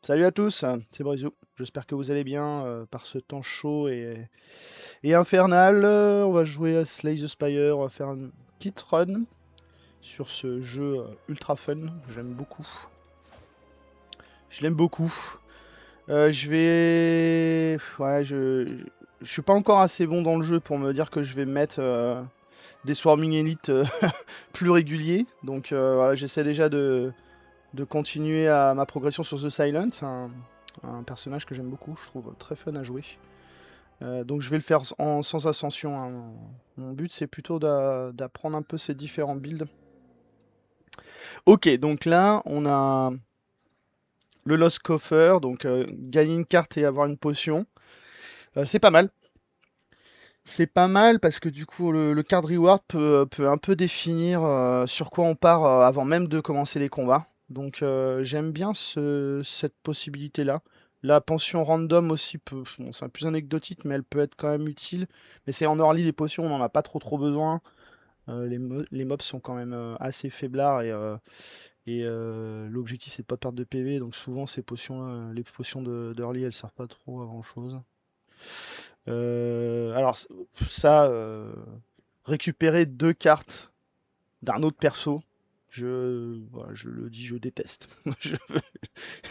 Salut à tous, c'est Brizou. J'espère que vous allez bien par ce temps chaud et infernal. On va jouer à Slay the Spire, on va faire une petite run sur ce jeu ultra fun. J'aime beaucoup. Je l'aime beaucoup. Je vais... Ouais, je suis pas encore assez bon dans le jeu pour me dire que je vais mettre des Swarming Elite plus réguliers. Donc voilà, j'essaie déjà de continuer à ma progression sur The Silent, un personnage que j'aime beaucoup, je trouve très fun à jouer. Donc je vais le faire sans ascension, hein. Mon but c'est plutôt d'apprendre un peu ces différents builds. Ok, donc là on a le Lost Coffer, donc gagner une carte et avoir une potion. C'est pas mal. C'est pas mal parce que du coup le card reward peut un peu définir sur quoi on part avant même de commencer les combats. Donc j'aime bien cette possibilité-là. La pension random aussi peut, bon, c'est plus anecdotique, mais elle peut être quand même utile. Mais c'est en early les potions, on n'en a pas trop besoin. Les mobs sont quand même assez faiblards et l'objectif c'est de pas perdre de PV. Donc souvent ces potions, les potions d'early elles servent pas trop à grand chose. Alors ça, récupérer deux cartes d'un autre perso, voilà, je le dis, je déteste. je,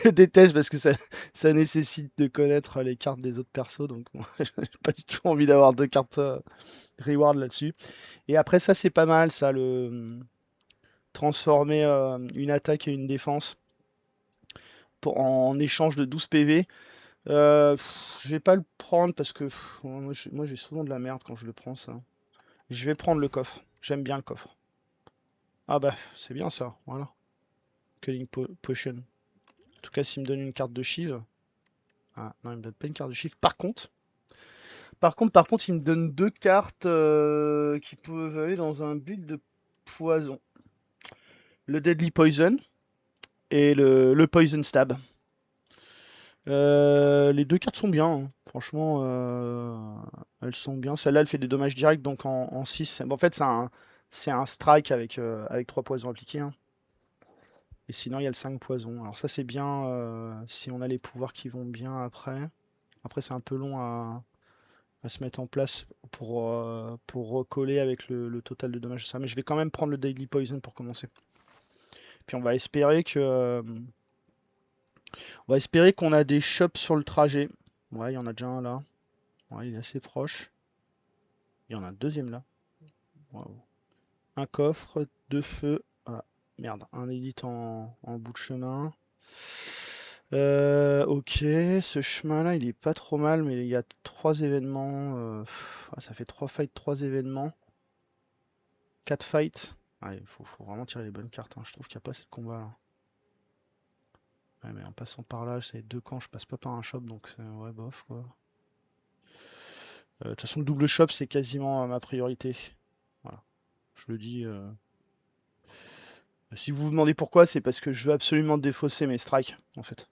je déteste parce que ça nécessite de connaître les cartes des autres persos, donc bon, j'ai pas du tout envie d'avoir deux cartes reward là-dessus. Et après ça c'est pas mal, ça, le transformer une attaque et une défense en échange de 12 PV. Je vais pas le prendre parce que moi j'ai souvent de la merde quand je le prends ça. Je vais prendre le coffre. J'aime bien le coffre. Ah bah, c'est bien ça, voilà. Culling Potion. En tout cas, s'il me donne une carte de Shiv. Ah, non, il me donne pas une carte de Shiv. Par contre, il me donne deux cartes qui peuvent aller dans un build de poison. Le Deadly Poison et le Poison Stab. Les deux cartes sont bien, hein. Franchement, elles sont bien. Celle-là, elle fait des dommages directs, donc en 6. Bon, en fait, c'est un strike avec 3 poisons appliqués, hein. Et sinon, il y a le 5 poison. Alors ça, c'est bien si on a les pouvoirs qui vont bien après. Après, c'est un peu long à se mettre en place pour recoller avec le total de dommages. Ça. Mais je vais quand même prendre le Daily Poison pour commencer. Puis on va espérer qu'on a des shops sur le trajet. Ouais, il y en a déjà un là. Ouais, il est assez proche. Il y en a un deuxième là. Waouh. Un coffre, deux feux. Ah, merde, un élite en bout de chemin. Ok, ce chemin-là, il est pas trop mal, mais il y a 3 événements. Ça fait 3 fights, 3 événements. 4 fights. Ah, il faut vraiment tirer les bonnes cartes, hein. Je trouve qu'il n'y a pas assez de combat là. Ouais, mais en passant par là, c'est 2 camps, je passe pas par un shop, donc c'est ouais, bof quoi. De toute façon, le double shop, c'est quasiment ma priorité. Voilà, je le dis. Si vous vous demandez pourquoi, c'est parce que je veux absolument défausser mes strikes, en fait.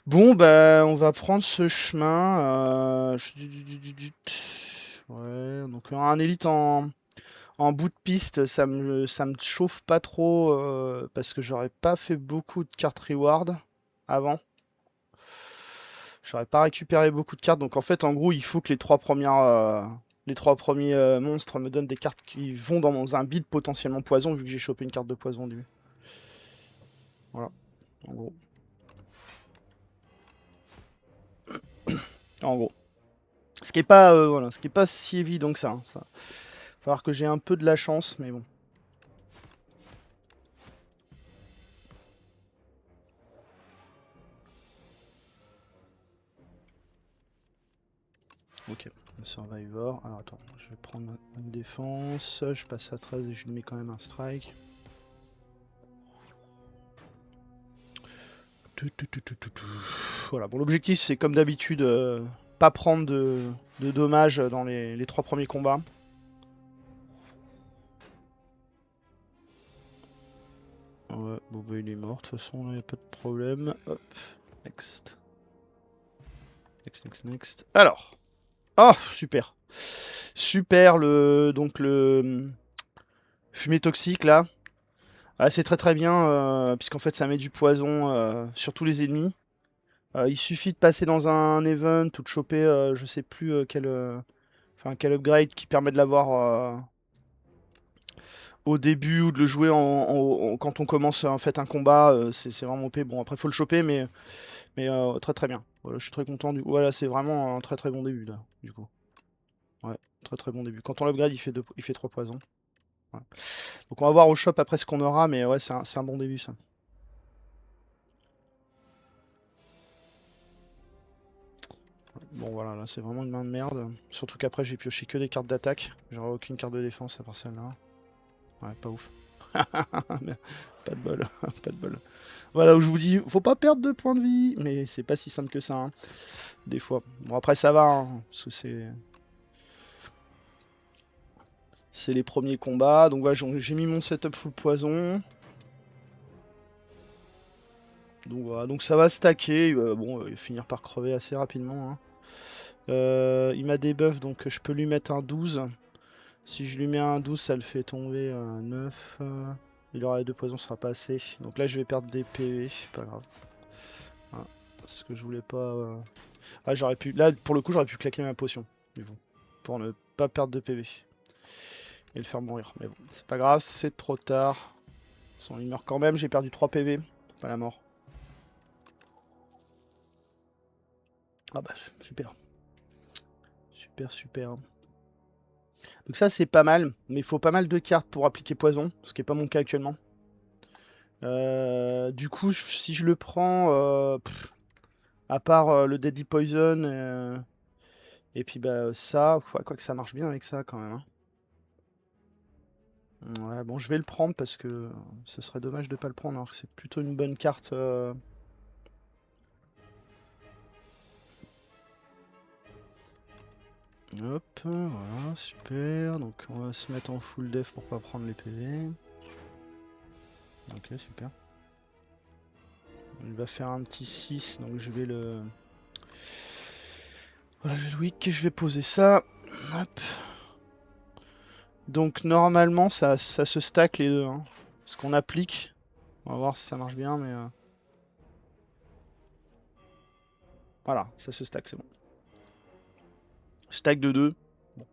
Bon, bah, on va prendre ce chemin. Ouais, donc un élite en bout de piste, ça me chauffe pas trop parce que j'aurais pas fait beaucoup de cartes reward avant. J'aurais pas récupéré beaucoup de cartes, donc en fait, en gros, il faut que les trois premiers monstres me donnent des cartes qui vont dans un build potentiellement poison, vu que j'ai chopé une carte de poison au début. Voilà, en gros. En gros. Ce qui est pas si évident que ça, hein. Ça va falloir que j'ai un peu de la chance, mais bon. Ok, Survivor. Alors attends, je vais prendre une défense. Je passe à 13 et je lui mets quand même un strike. Voilà, bon, l'objectif c'est comme d'habitude, pas prendre de dommages dans les 3 premiers combats. Ouais, bon bah il est mort, de toute façon, il a pas de problème. Hop, next. Next. Alors, oh, super. Super, donc le fumée toxique là. Ah, c'est très très bien, puisqu'en fait ça met du poison sur tous les ennemis. Il suffit de passer dans un event ou de choper, je sais plus enfin, quel upgrade qui permet de l'avoir au début ou de le jouer quand on commence en fait un combat. C'est vraiment OP. Bon, après faut le choper, mais très très bien. Voilà, je suis très content Voilà, c'est vraiment un très très bon début là, du coup. Ouais, très très bon début. Quand on l'upgrade, il fait 3 poisons. Ouais. Donc on va voir au shop après ce qu'on aura, mais ouais, c'est un bon début ça. Bon voilà, là c'est vraiment une main de merde. Surtout qu'après j'ai pioché que des cartes d'attaque. J'aurai aucune carte de défense à part celle-là. Ouais, pas ouf. Pas de bol, pas de bol. Voilà où je vous dis, faut pas perdre de points de vie, mais c'est pas si simple que ça, hein, des fois. Bon après ça va, hein, parce que c'est les premiers combats. Donc voilà, j'ai mis mon setup full poison. Donc voilà, donc ça va stacker. Bon, il va finir par crever assez rapidement, hein. Il m'a debuff, donc je peux lui mettre un 12. Si je lui mets un 12, ça le fait tomber à 9. Il aura les 2 poisons, ce sera pas assez. Donc là, je vais perdre des PV, pas grave. Voilà. Parce que je voulais pas... Ah, j'aurais pu... Là, pour le coup, j'aurais pu claquer ma potion, du coup. Pour ne pas perdre de PV. Et le faire mourir. Mais bon, c'est pas grave, c'est trop tard. De toute façon, il meurt quand même, j'ai perdu 3 PV. C'est pas la mort. Ah bah, super. Super, super. Donc ça, c'est pas mal. Mais il faut pas mal de cartes pour appliquer poison. Ce qui est pas mon cas actuellement. Du coup, si je le prends... à part le Deadly Poison, et puis bah ça, quoi que ça marche bien avec ça quand même, hein. Ouais, bon, je vais le prendre parce que ce serait dommage de pas le prendre alors que c'est plutôt une bonne carte. Hop, voilà, super. Donc on va se mettre en full def pour pas prendre les PV. Ok, super. Il va faire un petit 6, donc je vais le... Voilà, le week, je vais poser ça. Hop. Donc normalement, ça se stack les deux, hein. Ce qu'on applique. On va voir si ça marche bien, mais... Voilà, ça se stack, c'est bon. Stack de 2. Bon.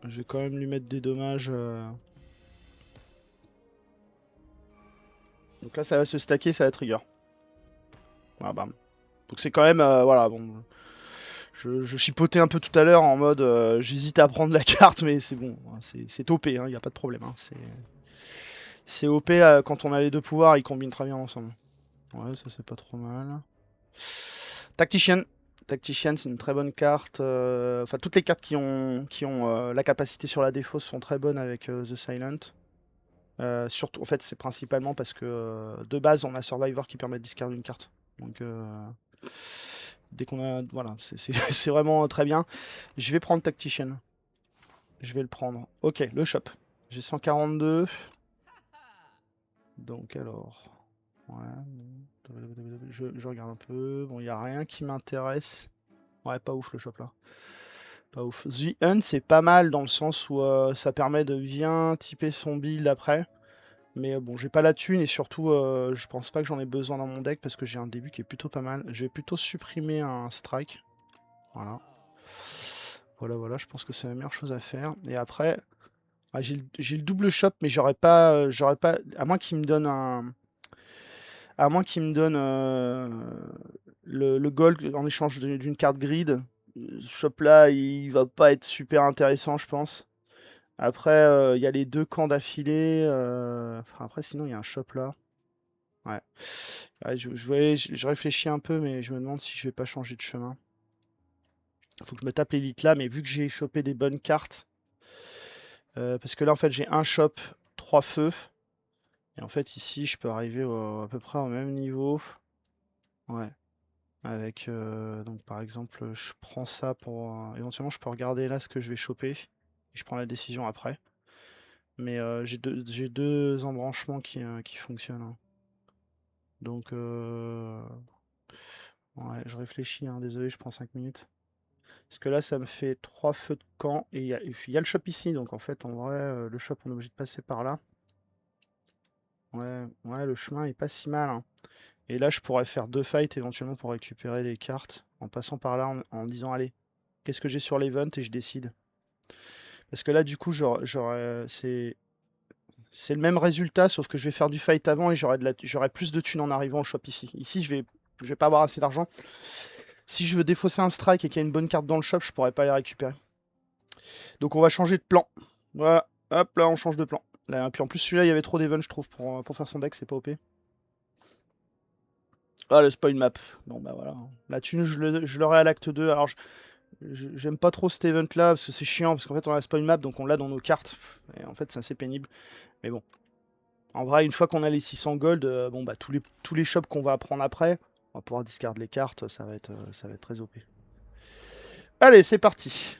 Je vais quand même lui mettre des dommages. Donc là, ça va se stacker, ça va trigger. Voilà, bam. Donc c'est quand même... voilà, bon... Je chipotais un peu tout à l'heure en mode... j'hésite à prendre la carte, mais c'est bon. C'est OP, il n'y a pas de problème. Hein. C'est OP quand on a les deux pouvoirs, ils combinent très bien ensemble. Ouais, ça c'est pas trop mal. Tactician. Tactician, c'est une très bonne carte. Enfin, toutes les cartes qui ont la capacité sur la défausse sont très bonnes avec The Silent. Surtout, en fait, c'est principalement parce que de base, on a Survivor qui permet de discarder une carte. Donc, dès qu'on a. Voilà, c'est vraiment très bien. Je vais prendre Tactician. Je vais le prendre. Ok, le shop. J'ai 142. Donc, alors. Ouais. Je regarde un peu. Bon, il n'y a rien qui m'intéresse. Ouais, pas ouf le shop là. Pas ouf. The Hunt, c'est pas mal dans le sens où ça permet de bien typer son build après. Mais bon, j'ai pas la thune et surtout, je pense pas que j'en ai besoin dans mon deck parce que j'ai un début qui est plutôt pas mal. Je vais plutôt supprimer un strike. Voilà. Voilà, je pense que c'est la meilleure chose à faire. Et après, j'ai le double shop, mais j'aurais pas, à moins qu'il me donne un, à moins qu'il me donne le gold en échange d'une carte grid. Ce shop là, il va pas être super intéressant, je pense. Après, il y a les deux camps d'affilée. Enfin, après, sinon, il y a un shop là. Ouais. Ouais, je réfléchis un peu, mais je me demande si je vais pas changer de chemin. Faut que je me tape l'élite là, mais vu que j'ai chopé des bonnes cartes, parce que là en fait j'ai un shop, 3 feux, et en fait ici je peux arriver à peu près au même niveau. Ouais. Avec donc par exemple je prends ça pour éventuellement je peux regarder là ce que je vais choper. Et je prends la décision après. Mais j'ai deux embranchements qui fonctionnent, hein. Donc ouais, je réfléchis, hein, désolé, je prends 5 minutes. Parce que là, ça me fait 3 feux de camp. Et il y a le shop ici. Donc en fait, en vrai, le shop, on est obligé de passer par là. Ouais, le chemin est pas si mal, hein. Et là, je pourrais faire 2 fights éventuellement pour récupérer les cartes, en passant par là, en disant, allez, qu'est-ce que j'ai sur l'event et je décide. Parce que là, du coup, c'est le même résultat, sauf que je vais faire du fight avant et j'aurai plus de thunes en arrivant au shop ici. Ici, je vais pas avoir assez d'argent. Si je veux défausser un strike et qu'il y a une bonne carte dans le shop, je pourrais pas les récupérer. Donc on va changer de plan. Voilà, hop là, on change de plan. Là, puis en plus, celui-là, il y avait trop d'event, je trouve, pour faire son deck, c'est pas OP. Ah, le spoil map. Bon, bah voilà. La thune, je l'aurai à l'acte 2. Alors, j'aime pas trop cet event-là, parce que c'est chiant, parce qu'en fait, on a la spoil map, donc on l'a dans nos cartes. Et en fait, c'est assez pénible. Mais bon. En vrai, une fois qu'on a les 600 gold, bon, bah, tous les shops qu'on va prendre après, on va pouvoir discard les cartes, ça va être très OP. Allez, c'est parti.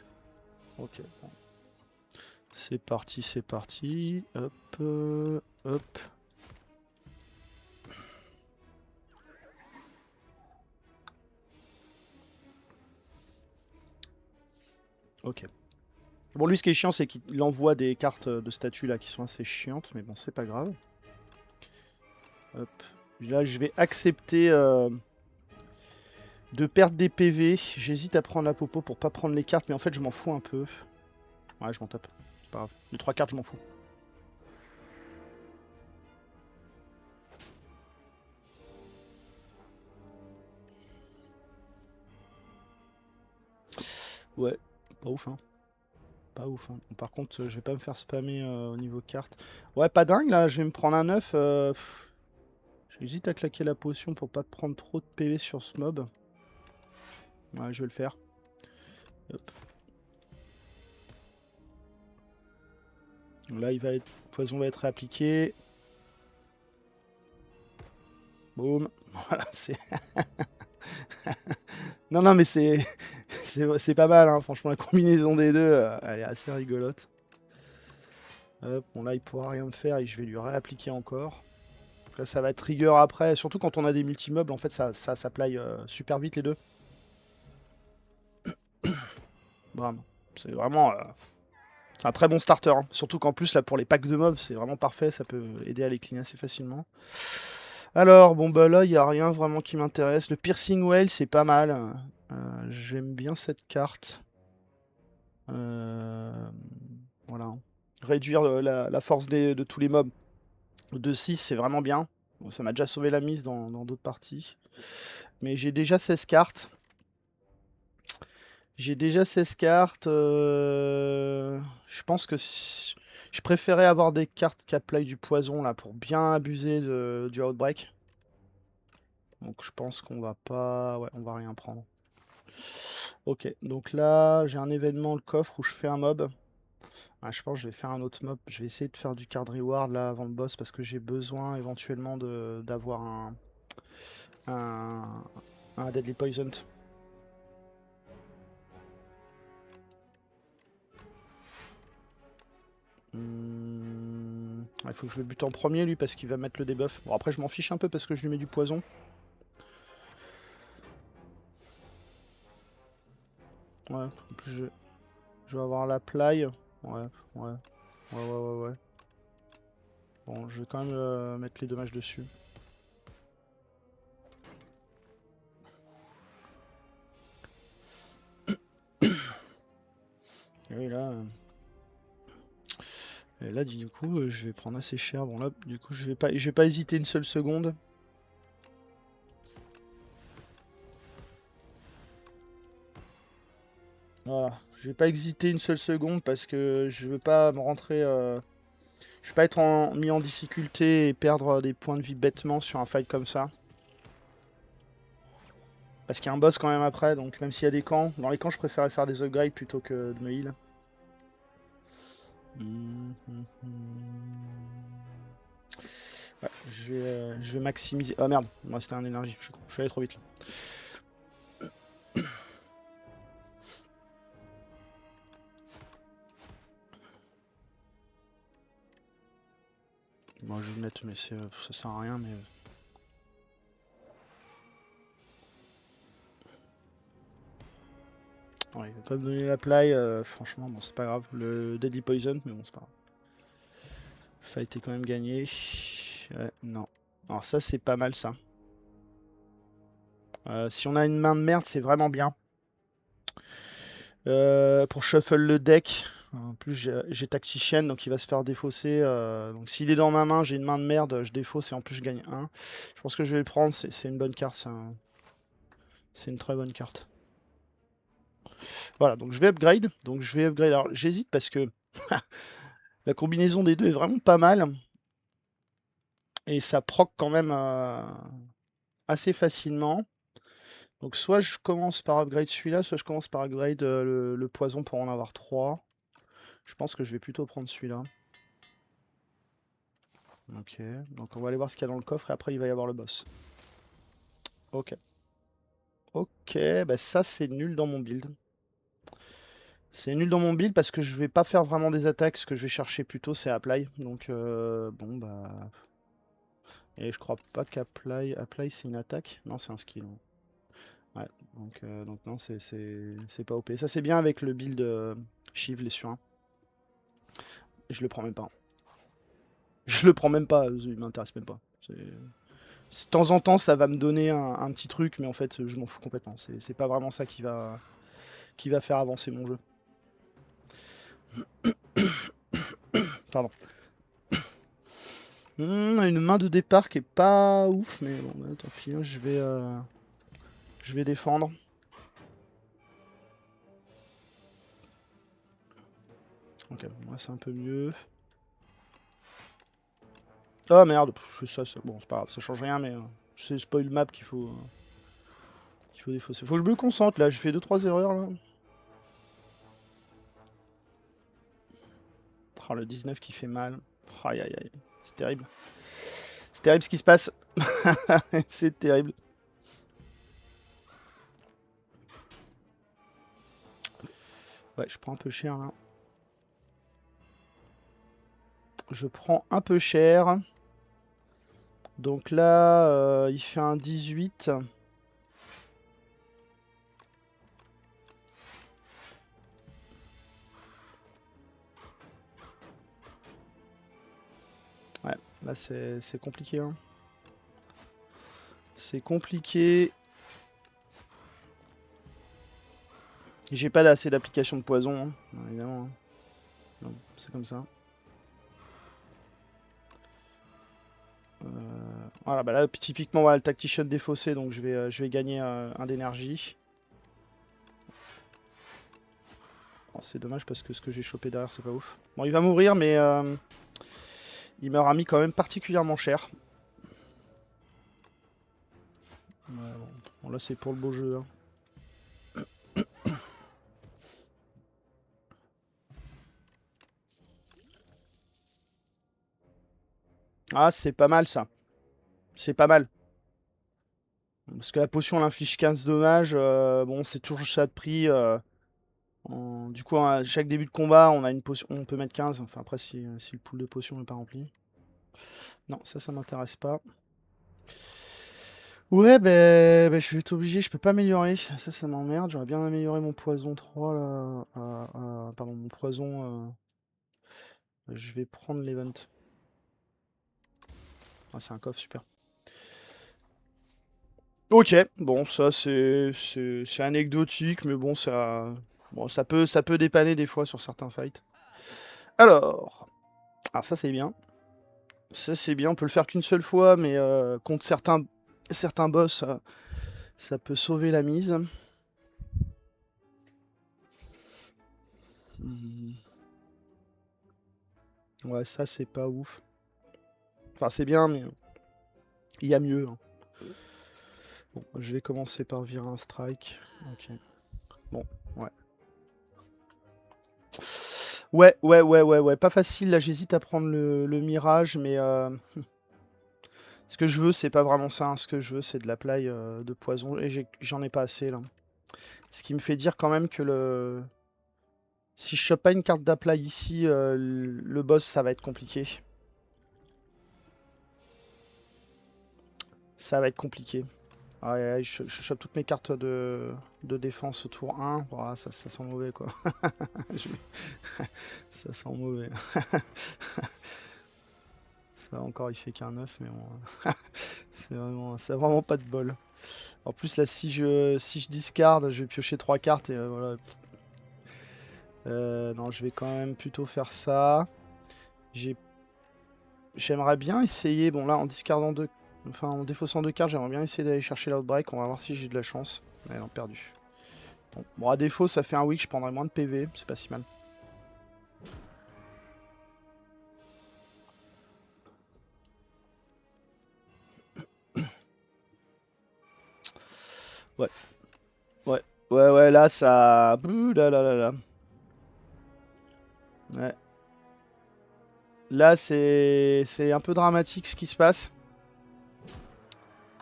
Ok. Bon. C'est parti, c'est parti. Hop, hop. Ok. Bon, lui, ce qui est chiant, c'est qu'il envoie des cartes de statut là qui sont assez chiantes, mais bon, c'est pas grave. Hop. Là, je vais accepter de perdre des PV. J'hésite à prendre la popo pour pas prendre les cartes, mais en fait, je m'en fous un peu. Ouais, je m'en tape. C'est pas grave. Les 3 cartes, je m'en fous. Ouais, pas ouf, hein. Pas ouf, hein. Par contre, je vais pas me faire spammer au niveau carte. Ouais, pas dingue, là. Je vais me prendre un 9. J'hésite à claquer la potion pour pas prendre trop de PV sur ce mob. Ouais, je vais le faire. Hop. Là, le poison va être réappliqué. Boum. Voilà, c'est... non, mais c'est... c'est pas mal, hein. Franchement, la combinaison des deux, elle est assez rigolote. Hop, bon là, il pourra rien me faire et je vais lui réappliquer encore. Donc là, ça va être trigger après. Surtout quand on a des multi-mobs, en fait, ça s'apply super vite les deux. Vraiment. C'est vraiment... c'est un très bon starter, hein. Surtout qu'en plus, là, pour les packs de mobs, c'est vraiment parfait. Ça peut aider à les clean assez facilement. Alors, bon, bah là, il n'y a rien vraiment qui m'intéresse. Le Piercing Whale, c'est pas mal. J'aime bien cette carte. Voilà. Réduire la force de tous les mobs de 6, c'est vraiment bien. Bon, ça m'a déjà sauvé la mise dans d'autres parties. Mais j'ai déjà 16 cartes. J'ai déjà 16 cartes. Je pense que je préférais avoir des cartes qui apply du poison là pour bien abuser du Outbreak. Donc je pense qu'on va pas... Ouais, on va rien prendre. Ok, donc là, j'ai un événement, le coffre, où je fais un mob. Ouais, je pense que je vais faire un autre mob. Je vais essayer de faire du card reward là avant le boss parce que j'ai besoin éventuellement d'avoir un Deadly Poison. Il faut que je le bute en premier lui parce qu'il va mettre le debuff. Bon après je m'en fiche un peu parce que je lui mets du poison. Ouais, en plus je vais avoir la play. Ouais. Bon, je vais quand même mettre les dommages dessus. Et oui, là... Et là, du coup, je vais prendre assez cher. Bon, là, du coup, je vais pas hésiter une seule seconde. Voilà. Je vais pas hésiter une seule seconde parce que je veux pas me rentrer... Je veux pas être mis en difficulté et perdre des points de vie bêtement sur un fight comme ça. Parce qu'il y a un boss quand même après, donc même s'il y a des camps, dans les camps je préférais faire des upgrades plutôt que de me heal. Ouais, je vais maximiser... Oh merde, moi c'était un énergie, je suis allé trop vite là. Bon, je vais le mettre, mais ça sert à rien, mais... Ouais, il va pas me donner la play, franchement, bon c'est pas grave. Le Deadly Poison, mais bon c'est pas grave. Fight est quand même gagné. Ouais, non. Alors ça, c'est pas mal, ça. Si on a une main de merde, c'est vraiment bien. Pour shuffle le deck. En plus, j'ai Tactician, donc il va se faire défausser. Donc s'il est dans ma main, j'ai une main de merde, je défausse et en plus je gagne 1. Je pense que je vais le prendre, c'est une bonne carte. C'est une très bonne carte. Voilà, donc je vais upgrade. Donc je vais upgrade. Alors j'hésite parce que la combinaison des deux est vraiment pas mal. Et ça proc quand même assez facilement. Donc soit je commence par upgrade celui-là, soit je commence par upgrade le poison pour en avoir 3. Je pense que je vais plutôt prendre celui-là. Ok, donc on va aller voir ce qu'il y a dans le coffre et après il va y avoir le boss. Ok. Ok, bah ça c'est nul dans mon build. C'est nul dans mon build parce que je vais pas faire vraiment des attaques. Ce que je vais chercher plutôt c'est apply. Donc bon bah... Et je crois pas qu'apply... Apply c'est une attaque. Non c'est un skill. Ouais, donc non c'est pas OP. Ça c'est bien avec le build Shiv les sur 1. Je le prends même pas. Je le prends même pas, il m'intéresse même pas. De temps en temps, ça va me donner un petit truc, mais en fait, je m'en fous complètement. C'est pas vraiment ça qui va faire avancer mon jeu. Pardon. Une main de départ qui est pas ouf, mais bon, bah, tant pis, hein, je vais défendre. Ok, moi c'est un peu mieux. Ah merde, bon, c'est pas grave, ça change rien, mais c'est spoil map qu'il faut défausser. Faut que je me concentre là, j'ai fait 2-3 erreurs là. Oh, le 19 qui fait mal. Aïe aïe aïe, c'est terrible. C'est terrible ce qui se passe. C'est terrible. Ouais, je prends un peu cher là. Je prends un peu cher. Donc là, il fait un 18. Ouais, là c'est compliqué. Hein. C'est compliqué. J'ai pas assez d'application de poison, hein, évidemment. Hein. C'est comme ça. Voilà, bah là, typiquement, voilà, le Tactician défaussé, donc je vais gagner un d'énergie. Bon, c'est dommage parce que ce que j'ai chopé derrière, c'est pas ouf. Bon, il va mourir, mais il m'aura mis quand même particulièrement cher. Ouais, bon, là, c'est pour le beau jeu. Hein. Ah, c'est pas mal ça. C'est pas mal. Parce que la potion elle inflige 15 dommages. Bon, c'est toujours ça de prix. Du coup, à chaque début de combat, on a une potion, on peut mettre 15. Enfin, après, si le pool de potions n'est pas rempli. Non, ça m'intéresse pas. Ouais, ben, je vais être obligé, je peux pas améliorer. Ça m'emmerde. J'aurais bien amélioré mon poison 3 là. Pardon, mon poison. Je vais prendre l'event. Ah, c'est un coffre, super. Ok, bon, ça c'est anecdotique, mais bon, ça peut dépanner des fois sur certains fights. Alors ça c'est bien. Ça c'est bien, on peut le faire qu'une seule fois, mais contre certains boss, ça peut sauver la mise. Hmm. Ouais, ça c'est pas ouf. Enfin c'est bien, mais il y a mieux. Hein. Bon, je vais commencer par virer un strike. Ok. Bon, ouais. Ouais. Pas facile, là j'hésite à prendre le mirage, mais ce que je veux, c'est pas vraiment ça. Hein. Ce que je veux, c'est de la play de poison. Et j'en ai pas assez là. Ce qui me fait dire quand même que si je chope pas une carte d'apply ici, le boss, ça va être compliqué. Ça va être compliqué. Ouais, je chope toutes mes cartes de défense au tour 1. Voilà, ça sent mauvais quoi. Ça sent mauvais. Ça encore, il fait qu'un 9, mais bon. C'est vraiment pas de bol. En plus, là, si je discarde, je vais piocher 3 cartes et voilà. Non, je vais quand même plutôt faire ça. J'aimerais bien essayer. Bon, là, en discardant deux. Enfin, en défaussant 2 cartes, j'aimerais bien essayer d'aller chercher l'outbreak. On va voir si j'ai de la chance. Ouais, non, perdu. Bon, à défaut, ça fait un week, je prendrai moins de PV. C'est pas si mal. Ouais. Ouais. Ouais, là, ça... Bouh, là, là, là, là. Ouais. Là, c'est un peu dramatique ce qui se passe.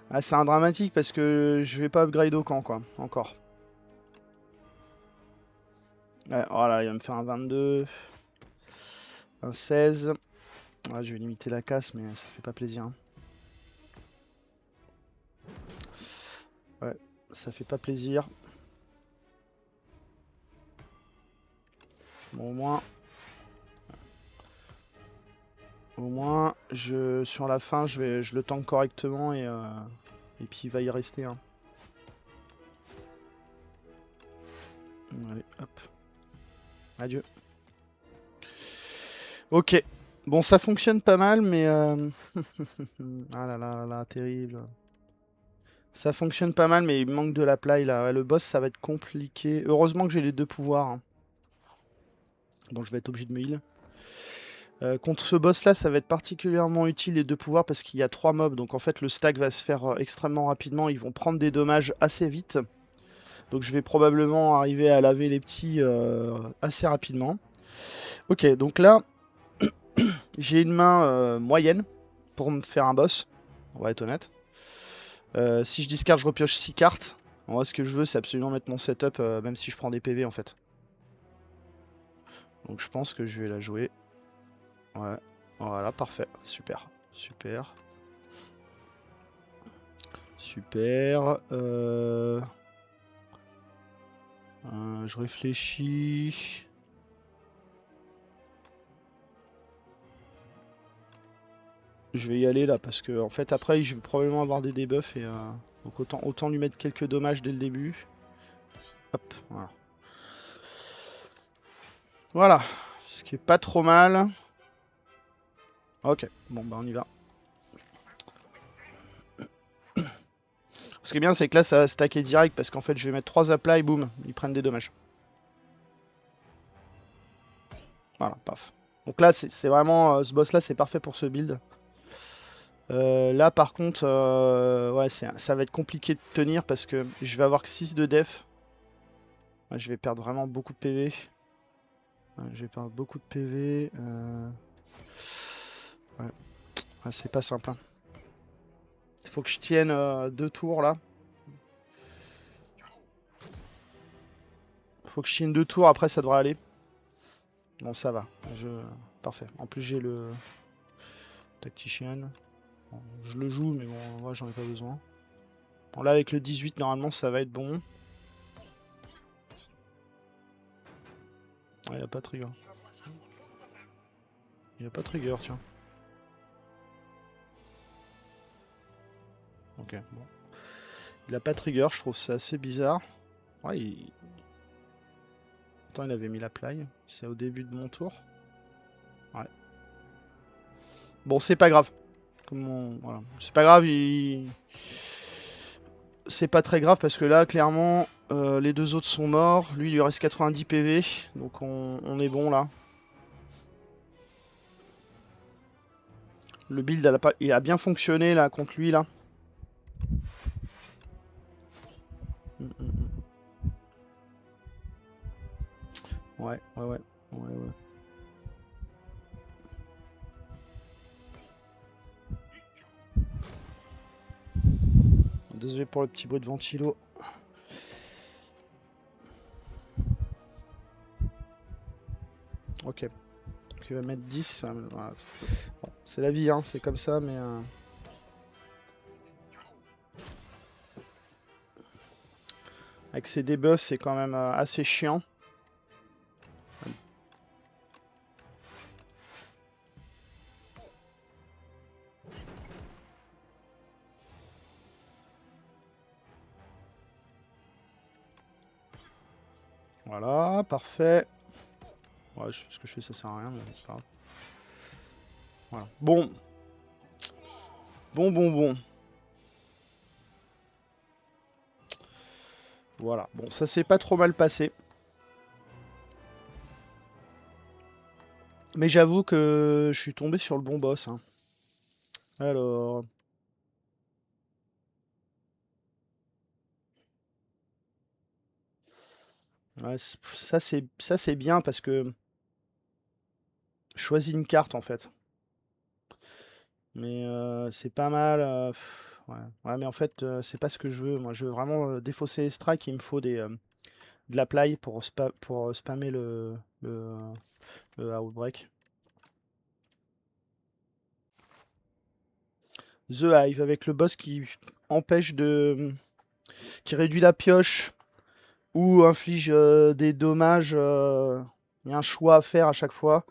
Ah, c'est un dramatique parce que je vais pas upgrade au camp, quoi. Encore. Ouais, oh là, il va me faire un 22. Un 16. Ouais, je vais limiter la casse, mais ça fait pas plaisir. Hein. Ouais, ça fait pas plaisir. Bon, au moins, sur la fin, je le tank correctement et puis il va y rester. Hein. Allez, hop. Adieu. Ok. Bon, ça fonctionne pas mal, mais... ah là là là, terrible. Ça fonctionne pas mal, mais il manque de la play là. Ouais, le boss, ça va être compliqué. Heureusement que j'ai les 2 pouvoirs. Hein. Bon, je vais être obligé de me heal. Contre ce boss là, ça va être particulièrement utile les 2 pouvoirs parce qu'il y a 3 mobs. Donc en fait, le stack va se faire extrêmement rapidement. Ils vont prendre des dommages assez vite. Donc je vais probablement arriver à laver les petits assez rapidement. Ok, donc là, j'ai une main moyenne pour me faire un boss. On va être honnête. Si je discard, je repioche 6 cartes. Moi, ce que je veux, c'est absolument mettre mon setup, même si je prends des PV en fait. Donc je pense que je vais la jouer. Ouais, voilà, parfait. Super, super. Super. Je réfléchis. Je vais y aller là parce que en fait après je vais probablement avoir des debuffs et donc autant lui mettre quelques dommages dès le début. Hop, voilà. Voilà, ce qui est pas trop mal. Ok, bon bah on y va. Ce qui est bien c'est que là ça va stacker direct parce qu'en fait je vais mettre 3 apply, boum, ils prennent des dommages. Voilà, paf. Donc là c'est vraiment, ce boss là c'est parfait pour ce build. Là par contre, ouais, ça va être compliqué de tenir parce que je vais avoir que 6 de def. Ouais, je vais perdre vraiment beaucoup de PV. Ouais, je vais perdre beaucoup de PV. Ouais. Ouais, c'est pas simple. Hein. Il faut que je tienne 2 tours là. Faut que je tienne 2 tours, après ça devrait aller. Bon, ça va. Parfait. En plus, j'ai le Tactician. Bon, je le joue, mais bon, en vrai, j'en ai pas besoin. Bon, là, avec le 18, normalement, ça va être bon. Ah, il a pas trigger. Il a pas trigger, tiens. Ok, bon. Il a pas trigger, je trouve ça assez bizarre. Ouais, Attends, il avait mis la play. C'est au début de mon tour. Ouais. Bon, c'est pas grave. Voilà. C'est pas grave, c'est pas très grave parce que là, clairement, les 2 autres sont morts. Lui, il lui reste 90 PV. Donc on est bon là. Le build il a bien fonctionné là contre lui là. Ouais. Désolé pour le petit bruit de ventilo. Ok. Donc il va mettre 10. Voilà. Bon, c'est la vie, hein, c'est comme ça, mais... Avec ses debuffs, c'est quand même assez chiant. Voilà, parfait. Ouais, ce que je fais, ça sert à rien, mais c'est pas grave. Voilà. Bon. Bon. Voilà. Bon, ça s'est pas trop mal passé. Mais j'avoue que je suis tombé sur le bon boss. Hein. Alors... Ouais, ça c'est bien parce que je choisis une carte en fait. Mais c'est pas mal. Ouais. Ouais, mais en fait, c'est pas ce que je veux. Moi, je veux vraiment défausser les strikes. Il me faut de la play pour spammer le outbreak. The Hive avec le boss qui empêche de. Qui réduit la pioche ou inflige des dommages. Il y a un choix à faire à chaque fois.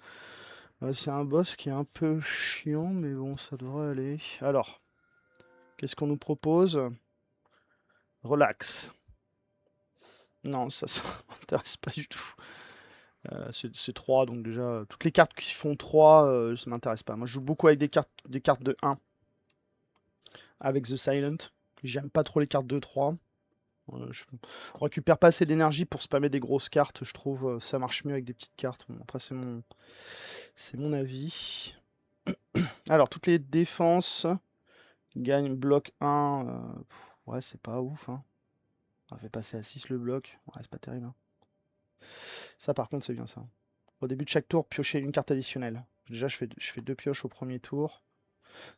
C'est un boss qui est un peu chiant, mais bon, ça devrait aller. Alors, qu'est-ce qu'on nous propose? Relax. Non, ça m'intéresse pas du tout. C'est 3, donc déjà, toutes les cartes qui font 3, ça m'intéresse pas. Moi, je joue beaucoup avec des cartes de 1, avec The Silent. J'aime pas trop les cartes de 3. On récupère pas assez d'énergie pour spammer des grosses cartes, je trouve. Ça marche mieux avec des petites cartes. Bon, après, c'est mon avis. Alors, toutes les défenses gagnent bloc 1. Ouais, c'est pas ouf. Hein. On fait passer à 6 le bloc. Ouais, c'est pas terrible. Hein. Ça, par contre, c'est bien ça. Au début de chaque tour, piocher une carte additionnelle. Déjà, je fais 2 pioches au premier tour.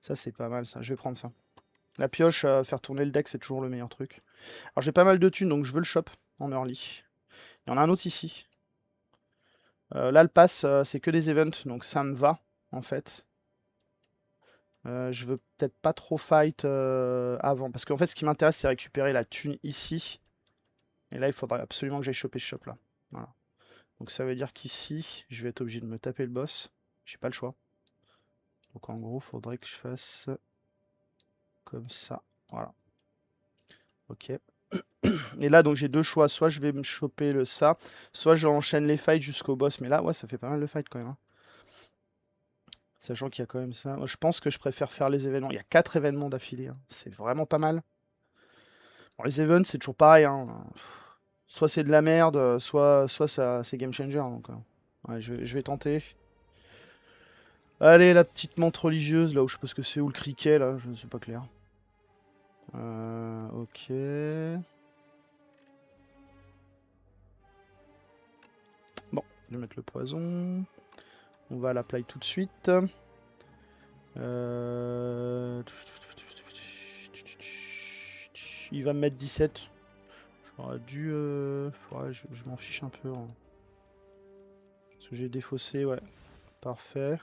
Ça, c'est pas mal, ça. Je vais prendre ça. La pioche, faire tourner le deck, c'est toujours le meilleur truc. Alors, j'ai pas mal de thunes, donc je veux le shop en early. Il y en a un autre ici. Là, le pass, c'est que des events, donc ça me va, en fait. Je veux peut-être pas trop fight avant. Parce qu'en fait, ce qui m'intéresse, c'est récupérer la thune ici. Et là, il faudrait absolument que j'aille choper ce shop là. Voilà. Donc ça veut dire qu'ici, je vais être obligé de me taper le boss. J'ai pas le choix. Donc en gros, il faudrait que je fasse comme ça. Voilà. Ok. Et là, donc j'ai deux choix. Soit je vais me choper le ça, soit j'enchaîne les fights jusqu'au boss. Mais là, ouais, ça fait pas mal de fights quand même. Hein. Sachant qu'il y a quand même ça. Moi, je pense que je préfère faire les événements. Il y a 4 événements d'affilée. Hein. C'est vraiment pas mal. Bon, les events, c'est toujours pareil. Hein. Soit c'est de la merde, soit ça, c'est game changer. Donc, ouais, je vais tenter. Allez, la petite menthe religieuse, là où je sais pas ce que c'est, ou le criquet, là, je ne sais pas clair. Ok. Bon, je vais mettre le poison. On va à la play tout de suite. Il va me mettre 17. J'aurais dû... Ouais, je m'en fiche un peu. Hein. Parce que j'ai défaussé, ouais. Parfait.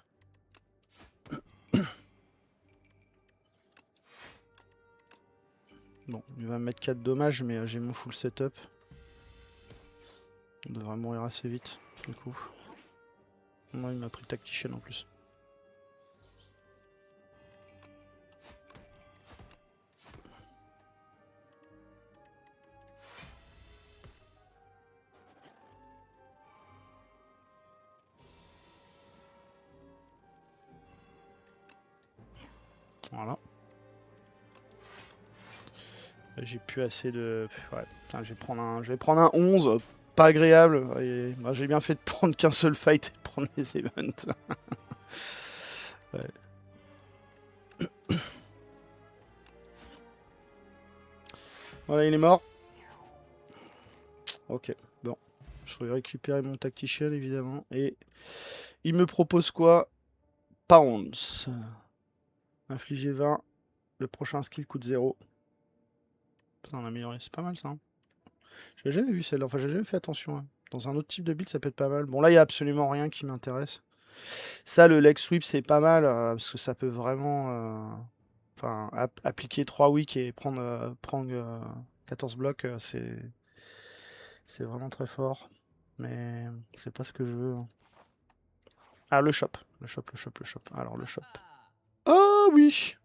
Bon, il va me mettre 4 dommages, mais j'ai mon full setup. On devrait mourir assez vite, du coup. Moi, il m'a pris Tactician en plus. Voilà. J'ai plus assez de... Ouais, putain, je vais prendre un 11. Pas agréable. Et... Bah, j'ai bien fait de prendre qu'un seul fight et de prendre les events. Ouais. Voilà, il est mort. Ok, bon. Je vais récupérer mon tactician, évidemment. Et il me propose quoi? Pounce. Infliger 20. Le prochain skill coûte 0. Putain, on a amélioré. C'est pas mal, ça. Hein. J'ai jamais vu celle-là. Enfin, j'ai jamais fait attention. Hein. Dans un autre type de build, ça peut être pas mal. Bon, là, il n'y a absolument rien qui m'intéresse. Ça, le leg sweep, c'est pas mal. Parce que ça peut vraiment... Enfin, appliquer 3 wicks et prendre 14 blocs, c'est vraiment très fort. Mais c'est pas ce que je veux. Hein. Ah, le shop. Le shop. Alors, le shop. Ah oui.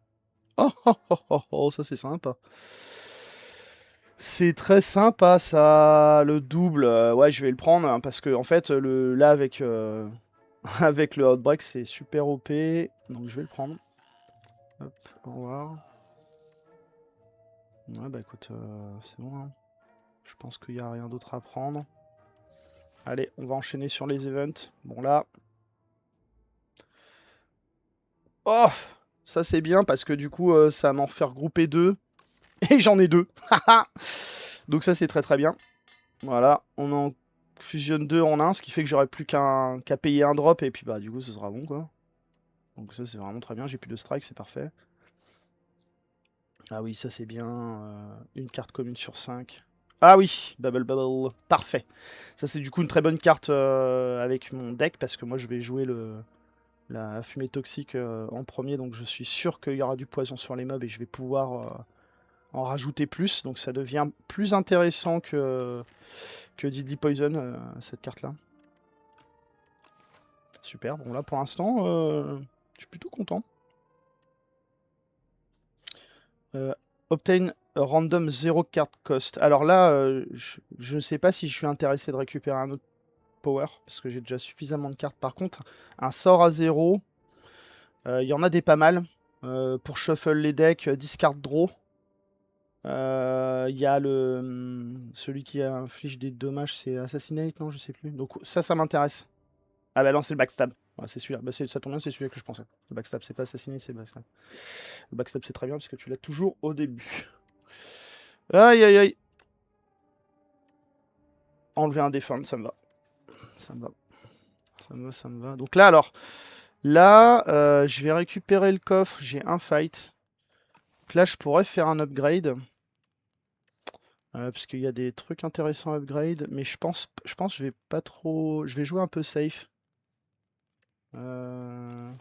Oh, ça c'est sympa. C'est très sympa ça, le double. Ouais, je vais le prendre hein, parce que en fait, là avec, avec le Outbreak, c'est super OP. Donc je vais le prendre. Hop, au revoir. Ouais, bah écoute, c'est bon. Hein. Je pense qu'il n'y a rien d'autre à prendre. Allez, on va enchaîner sur les events. Bon là. Oh, ça c'est bien parce que du coup, ça va m'en faire grouper deux. Et j'en ai deux. Donc ça c'est très très bien. Voilà, on en fusionne deux en un, ce qui fait que j'aurai plus qu'à payer un drop et puis bah du coup ce sera bon quoi. Donc ça c'est vraiment très bien, j'ai plus de strike, c'est parfait. Ah oui, ça c'est bien, une carte commune sur 5. Ah oui, Bubble Bubble, parfait. Ça c'est du coup une très bonne carte avec mon deck parce que moi je vais jouer la fumée toxique en premier, donc je suis sûr qu'il y aura du poison sur les mobs et je vais pouvoir en rajouter plus, donc ça devient plus intéressant que Deadly Poison, cette carte-là. Super, bon là pour l'instant, je suis plutôt content. Euh, Obtain a random 0 card cost. Alors là, je ne sais pas si je suis intéressé de récupérer un autre power, parce que j'ai déjà suffisamment de cartes. Par contre, un sort à 0, il y en a des pas mal. Pour shuffle les decks, discard draw. Il y a celui qui inflige des dommages, c'est Assassinate, non, je sais plus. Donc ça m'intéresse. Ah bah non, c'est le backstab. Ouais, c'est celui-là. Bah, ça tombe bien, c'est celui-là que je pensais. Le backstab, c'est pas Assassinate, c'est le backstab. Le backstab, c'est très bien parce que tu l'as toujours au début. Aïe aïe aïe. Enlever un défend, ça me va. Ça me va. Ça me va, ça me va. Donc là, alors, là, je vais récupérer le coffre. J'ai un fight. Donc là, je pourrais faire un upgrade. Parce qu'il y a des trucs intéressants à upgrade. Mais je pense que je vais pas trop... Je vais jouer un peu safe. Parce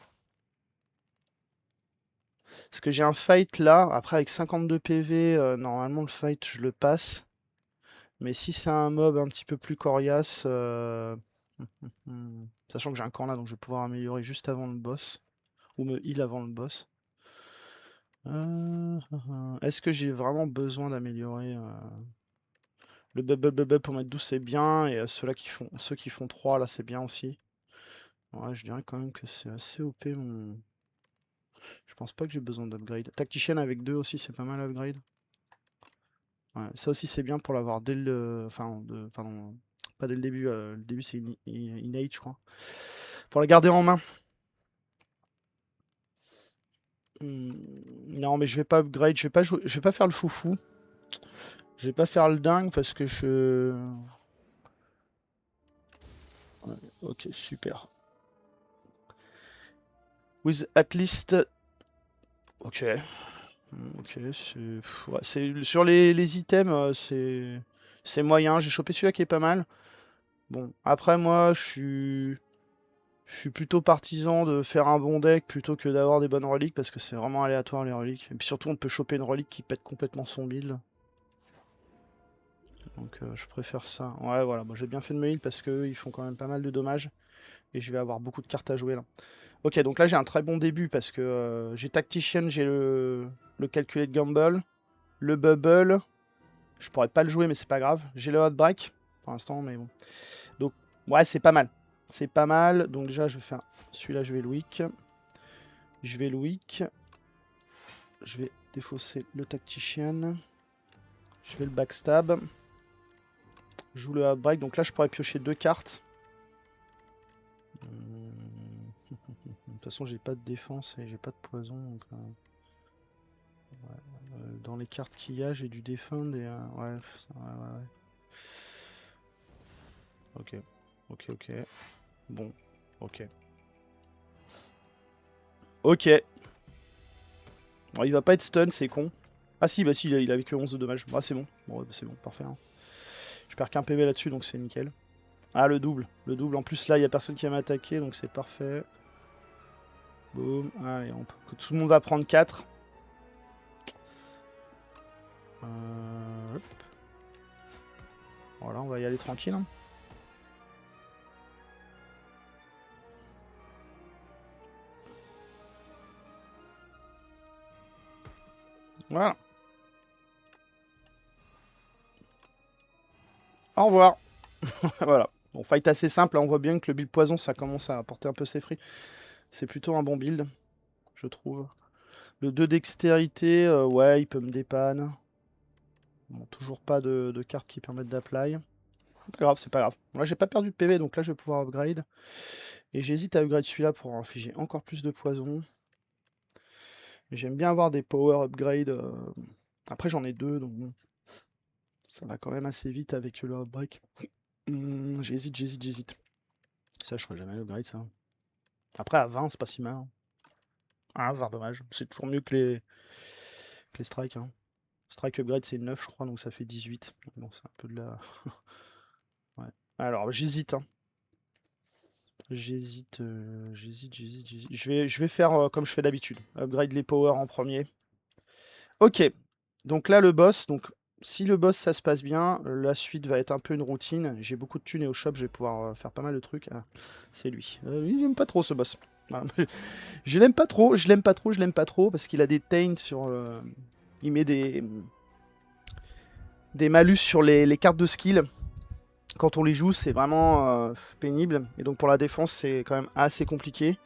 que j'ai un fight là. Après, avec 52 PV, normalement, le fight, je le passe. Mais si c'est un mob un petit peu plus coriace... Sachant que j'ai un camp là, donc je vais pouvoir améliorer juste avant le boss. Ou me heal avant le boss. Est-ce que j'ai vraiment besoin d'améliorer le bubble pour mettre 12 c'est bien et ceux qui font 3 là c'est bien aussi. Ouais, je dirais quand même que c'est assez OP mon. Je pense pas que j'ai besoin d'upgrade. Tactician avec 2 aussi c'est pas mal upgrade. Ouais, ça aussi c'est bien pour l'avoir dès le. Enfin, pardon, pas dès le début. Le début c'est innate je crois. Pour la garder en main. Non mais je vais pas upgrade, je vais pas faire le foufou. Je vais pas faire le dingue parce que je. Ouais, ok, super. With at least. Ok. Ok, ouais, sur les items, c'est moyen. J'ai chopé celui-là qui est pas mal. Bon, après moi, je suis plutôt partisan de faire un bon deck plutôt que d'avoir des bonnes reliques parce que c'est vraiment aléatoire les reliques. Et puis surtout, on peut choper une relique qui pète complètement son build. Donc je préfère ça. Ouais, voilà, bon, j'ai bien fait de me heal parce qu'eux, ils font quand même pas mal de dommages. Et je vais avoir beaucoup de cartes à jouer là. Ok, donc là j'ai un très bon début parce que j'ai Tactician, j'ai le Calculate Gamble, le Bubble. Je pourrais pas le jouer, mais c'est pas grave. J'ai le Outbreak pour l'instant, mais bon. Donc, ouais, c'est pas mal. C'est pas mal. Donc, déjà, je vais faire celui-là, je vais le weak. Je vais le weak. Je vais défausser le Tactician. Je vais le backstab. Je joue le Outbreak. Donc là, je pourrais piocher 2 cartes. De toute façon, j'ai pas de défense et j'ai pas de poison. Donc, dans les cartes qu'il y a, j'ai du défend et ouais, ouais. Ok, ok, ok. Bon, ok. Ok. Bon, il va pas être stun, c'est con. Ah si, bah si, il avait que 11 de dommages. Bah c'est bon. Bon, bah, c'est bon, parfait. Hein. Je perds qu'un PV là-dessus, donc c'est nickel. Ah, le double. Le double, en plus, là, il y a personne qui va m'attaquer, donc c'est parfait. Boum. Allez, tout le monde va prendre 4. Hop. Voilà, on va y aller tranquille. Hein. Voilà. Au revoir. Voilà. Bon, fight assez simple. Là, on voit bien que le build poison, ça commence à apporter un peu ses fruits. C'est plutôt un bon build, je trouve. Le 2 dextérité, ouais, il peut me dépanne. Bon, toujours pas de cartes qui permettent d'apply. C'est pas grave, c'est pas grave. Là, j'ai pas perdu de PV, donc là, je vais pouvoir upgrade. Et j'hésite à upgrade celui-là pour infliger encore plus de poison. Mais j'aime bien avoir des power upgrade. Après, j'en ai 2, donc bon. Ça va quand même assez vite avec le outbreak. J'hésite. Ça, je ferai jamais l'upgrade, ça. Après, à 20, c'est pas si mal. Hein. Ah, 20 dommage. C'est toujours mieux que les strikes. Hein. Strike upgrade, c'est 9, je crois, donc ça fait 18. Bon, c'est un peu de la... ouais. Alors, j'hésite. Hein. J'hésite. Je vais faire comme je fais d'habitude. Upgrade les power en premier. Ok. Donc là, le boss. Donc, si le boss, ça se passe bien, la suite va être un peu une routine. J'ai beaucoup de thunes et au shop, je vais pouvoir faire pas mal de trucs. Ah, c'est lui. Il aime pas trop, ce boss. Voilà. Je l'aime pas trop, parce qu'il a des taints sur... il met des malus sur les cartes de skill. Quand on les joue, c'est vraiment pénible. Et donc pour la défense, c'est quand même assez compliqué.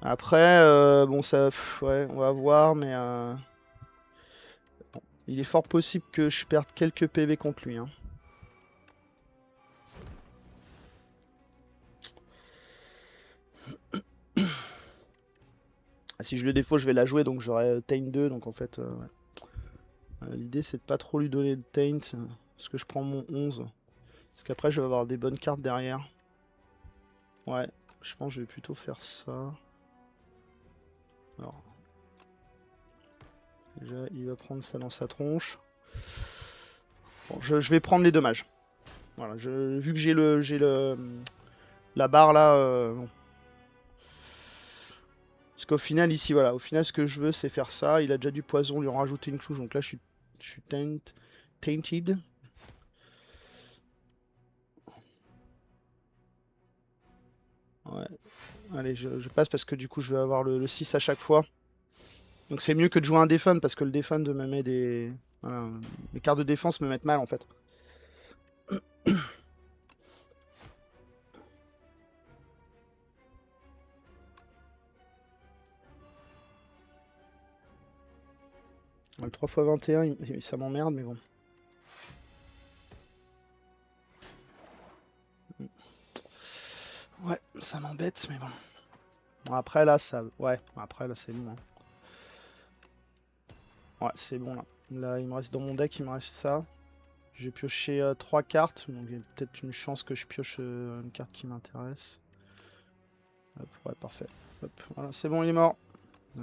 Après, bon, ça, ouais, on va voir, mais bon, il est fort possible que je perde quelques PV contre lui. Hein. Si je le défaut, je vais la jouer, donc j'aurai Taint 2. Donc en fait, ouais. L'idée, c'est de pas trop lui donner de Taint, parce que je prends mon 11. Parce qu'après, je vais avoir des bonnes cartes derrière. Ouais, je pense que je vais plutôt faire ça. Alors, déjà, il va prendre ça dans sa tronche. Bon, je vais prendre les dommages. Voilà, vu que j'ai la barre là. Bon. Parce qu'au final, ici, voilà, au final, ce que je veux, c'est faire ça. Il a déjà du poison, lui en rajouter une couche. Donc là, je suis tainted. Ouais. Allez, je passe parce que du coup, je vais avoir le 6 à chaque fois. Donc c'est mieux que de jouer un défun parce que le défun me met des. Voilà, les cartes de défense me mettent mal en fait. Le 3x21, ça m'emmerde, mais bon. Ouais, ça m'embête, mais bon. Bon, après là, ça. Ouais, après là, c'est bon. Hein. Ouais, c'est bon là. Là, il me reste dans mon deck, il me reste ça. J'ai pioché 3 cartes, donc il y a peut-être une chance que je pioche une carte qui m'intéresse. Hop, ouais, parfait. Hop, voilà, c'est bon, il est mort.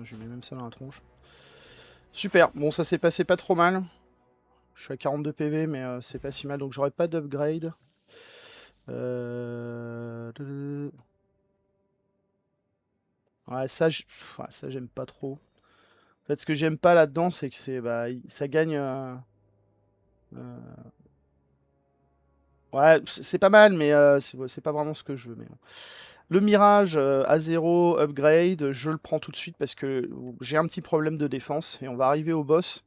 Je mets même ça dans la tronche. Super, bon, ça s'est passé pas trop mal. Je suis à 42 PV, mais c'est pas si mal, donc j'aurai pas d'upgrade. Ouais, ça, j'aime pas trop. En fait, ce que j'aime pas là-dedans, c'est que ça gagne... Ouais, c'est pas mal, mais c'est pas vraiment ce que je veux. Mais bon. Le Mirage à 0, upgrade, je le prends tout de suite parce que j'ai un petit problème de défense et on va arriver au boss.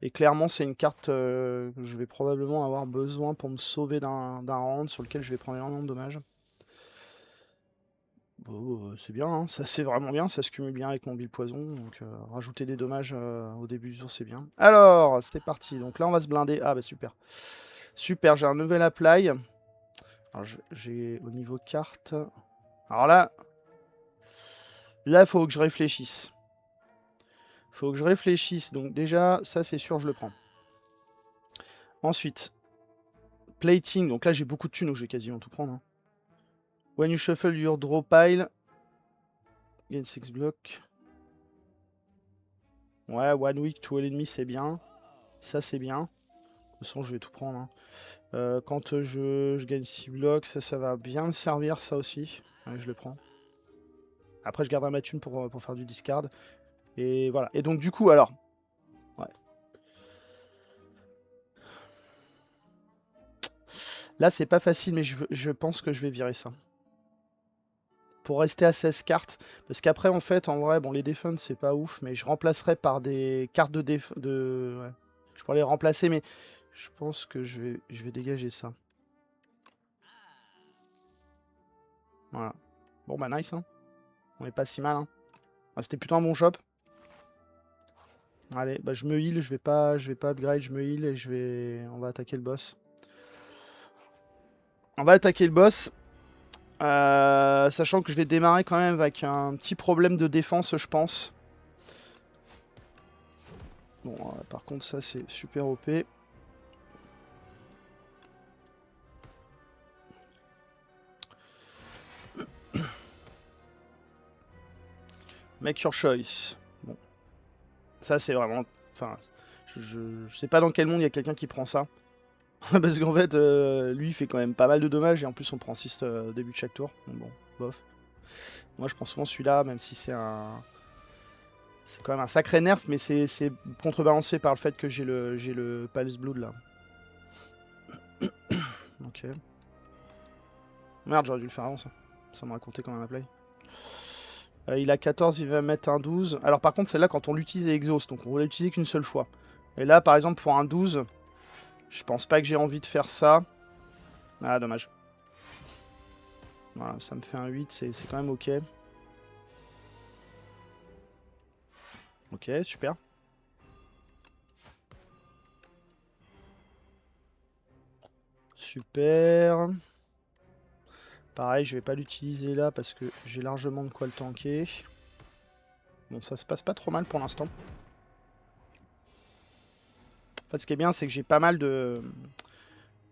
Et clairement, c'est une carte que je vais probablement avoir besoin pour me sauver d'un round sur lequel je vais prendre énormément de dommages. Bon, c'est bien, hein. Ça c'est vraiment bien, ça se cumule bien avec mon build poison, donc rajouter des dommages au début du tour c'est bien. Alors, c'est parti, donc là on va se blinder, ah bah super. Super, j'ai un nouvel apply. Alors j'ai au niveau carte... Alors là, il faut que je réfléchisse. Faut que je réfléchisse, donc déjà, ça c'est sûr, je le prends. Ensuite, plating, donc là j'ai beaucoup de thunes, donc je vais quasiment tout prendre. Hein. When you shuffle your draw pile, gain 6 blocs. Ouais, one week to all enemy, c'est bien. Ça, c'est bien. De toute façon, je vais tout prendre. Hein. Quand je gagne 6 blocs, ça va bien me servir, ça aussi. Ouais, je le prends. Après, je garderai ma thune pour faire du discard. Et voilà. Et donc, du coup, alors... Ouais. Là, c'est pas facile, mais je pense que je vais virer ça. Pour rester à 16 cartes. Parce qu'après, en fait, en vrai, bon, les défunts, c'est pas ouf, mais je remplacerai par des cartes de... Ouais. Je pourrais les remplacer, mais Je pense que je vais dégager ça. Voilà. Bon bah nice hein. On est pas si mal hein. Ah, c'était plutôt un bon shop. Allez, bah je me heal, je vais pas upgrade, je me heal et on va attaquer le boss. On va attaquer le boss. Sachant que je vais démarrer quand même avec un petit problème de défense, je pense. Bon, par contre, ça c'est super OP. Make your choice. Bon. Ça c'est vraiment... Enfin, je sais pas dans quel monde il y a quelqu'un qui prend ça. Parce qu'en fait, lui il fait quand même pas mal de dommages et en plus on prend 6 au début de chaque tour. Donc bon, bof. Moi je prends souvent celui-là, même si c'est un... C'est quand même un sacré nerf, mais c'est contrebalancé par le fait que j'ai le Palace Blood là. Ok. Merde, j'aurais dû le faire avant ça. Ça m'aurait compté quand même à play. Il a 14, il va mettre un 12. Alors par contre, celle-là, quand on l'utilise, elle exhaust. Donc on va l'utiliser qu'une seule fois. Et là, par exemple, pour un 12, je pense pas que j'ai envie de faire ça. Ah, dommage. Voilà, ça me fait un 8, c'est quand même ok. Ok, super. Super. Pareil, je vais pas l'utiliser là parce que j'ai largement de quoi le tanker. Bon, ça se passe pas trop mal pour l'instant. En fait, ce qui est bien, c'est que j'ai pas mal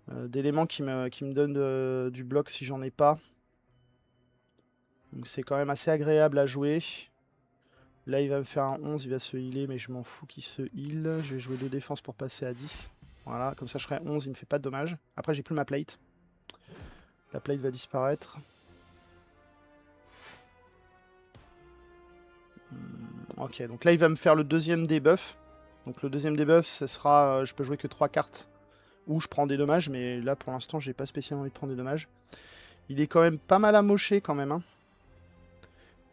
d'éléments qui me donnent du bloc si j'en ai pas. Donc c'est quand même assez agréable à jouer. Là, il va me faire un 11, il va se healer, mais je m'en fous qu'il se heal. Je vais jouer 2 défenses pour passer à 10. Voilà, comme ça je serai 11, il me fait pas de dommages. Après, j'ai plus ma plate. La plate va disparaître. Ok, donc là, il va me faire le deuxième debuff. Donc le deuxième debuff, ce sera... je peux jouer que 3 cartes. Ou je prends des dommages, mais là, pour l'instant, j'ai pas spécialement envie de prendre des dommages. Il est quand même pas mal amoché, quand même. Hein.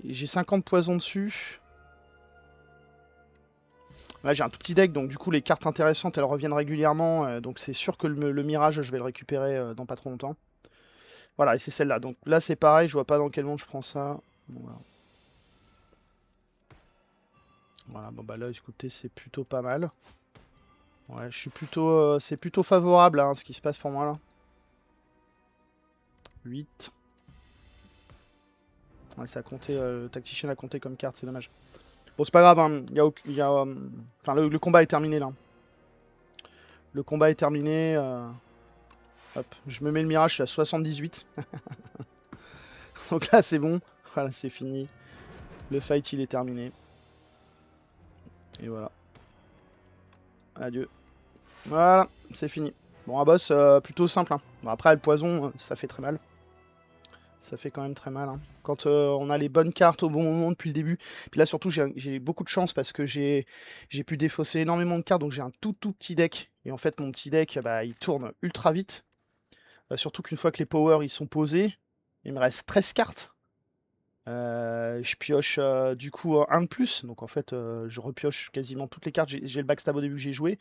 J'ai 50 poisons dessus. Là, j'ai un tout petit deck, donc du coup, les cartes intéressantes, elles reviennent régulièrement. Donc c'est sûr que le mirage, je vais le récupérer dans pas trop longtemps. Voilà, et c'est celle-là. Donc là, c'est pareil, je vois pas dans quel monde je prends ça. Bon, voilà. Voilà, bon bah là, écoutez, c'est plutôt pas mal. Ouais, je suis plutôt... c'est plutôt favorable, hein, ce qui se passe pour moi, là. 8. Ouais, ça a compté... le tacticien a compté comme carte, c'est dommage. Bon, c'est pas grave, hein. Enfin, le combat est terminé, là. Le combat est terminé. Hop, je me mets le mirage, je suis à 78. Donc là, c'est bon. Voilà, c'est fini. Le fight, il est terminé. Et voilà. Adieu. Voilà, c'est fini. Bon, un boss plutôt simple. Hein. Bon, après, le poison, ça fait très mal. Ça fait quand même très mal. Hein. Quand on a les bonnes cartes au bon moment depuis le début. Puis là, surtout, j'ai beaucoup de chance parce que j'ai pu défausser énormément de cartes. Donc j'ai un tout petit deck. Et en fait, mon petit deck, bah, il tourne ultra vite. Surtout qu'une fois que les powers ils sont posés, il me reste 13 cartes. Je pioche du coup un de plus. Donc en fait, je repioche quasiment toutes les cartes. J'ai le backstab au début que j'ai joué.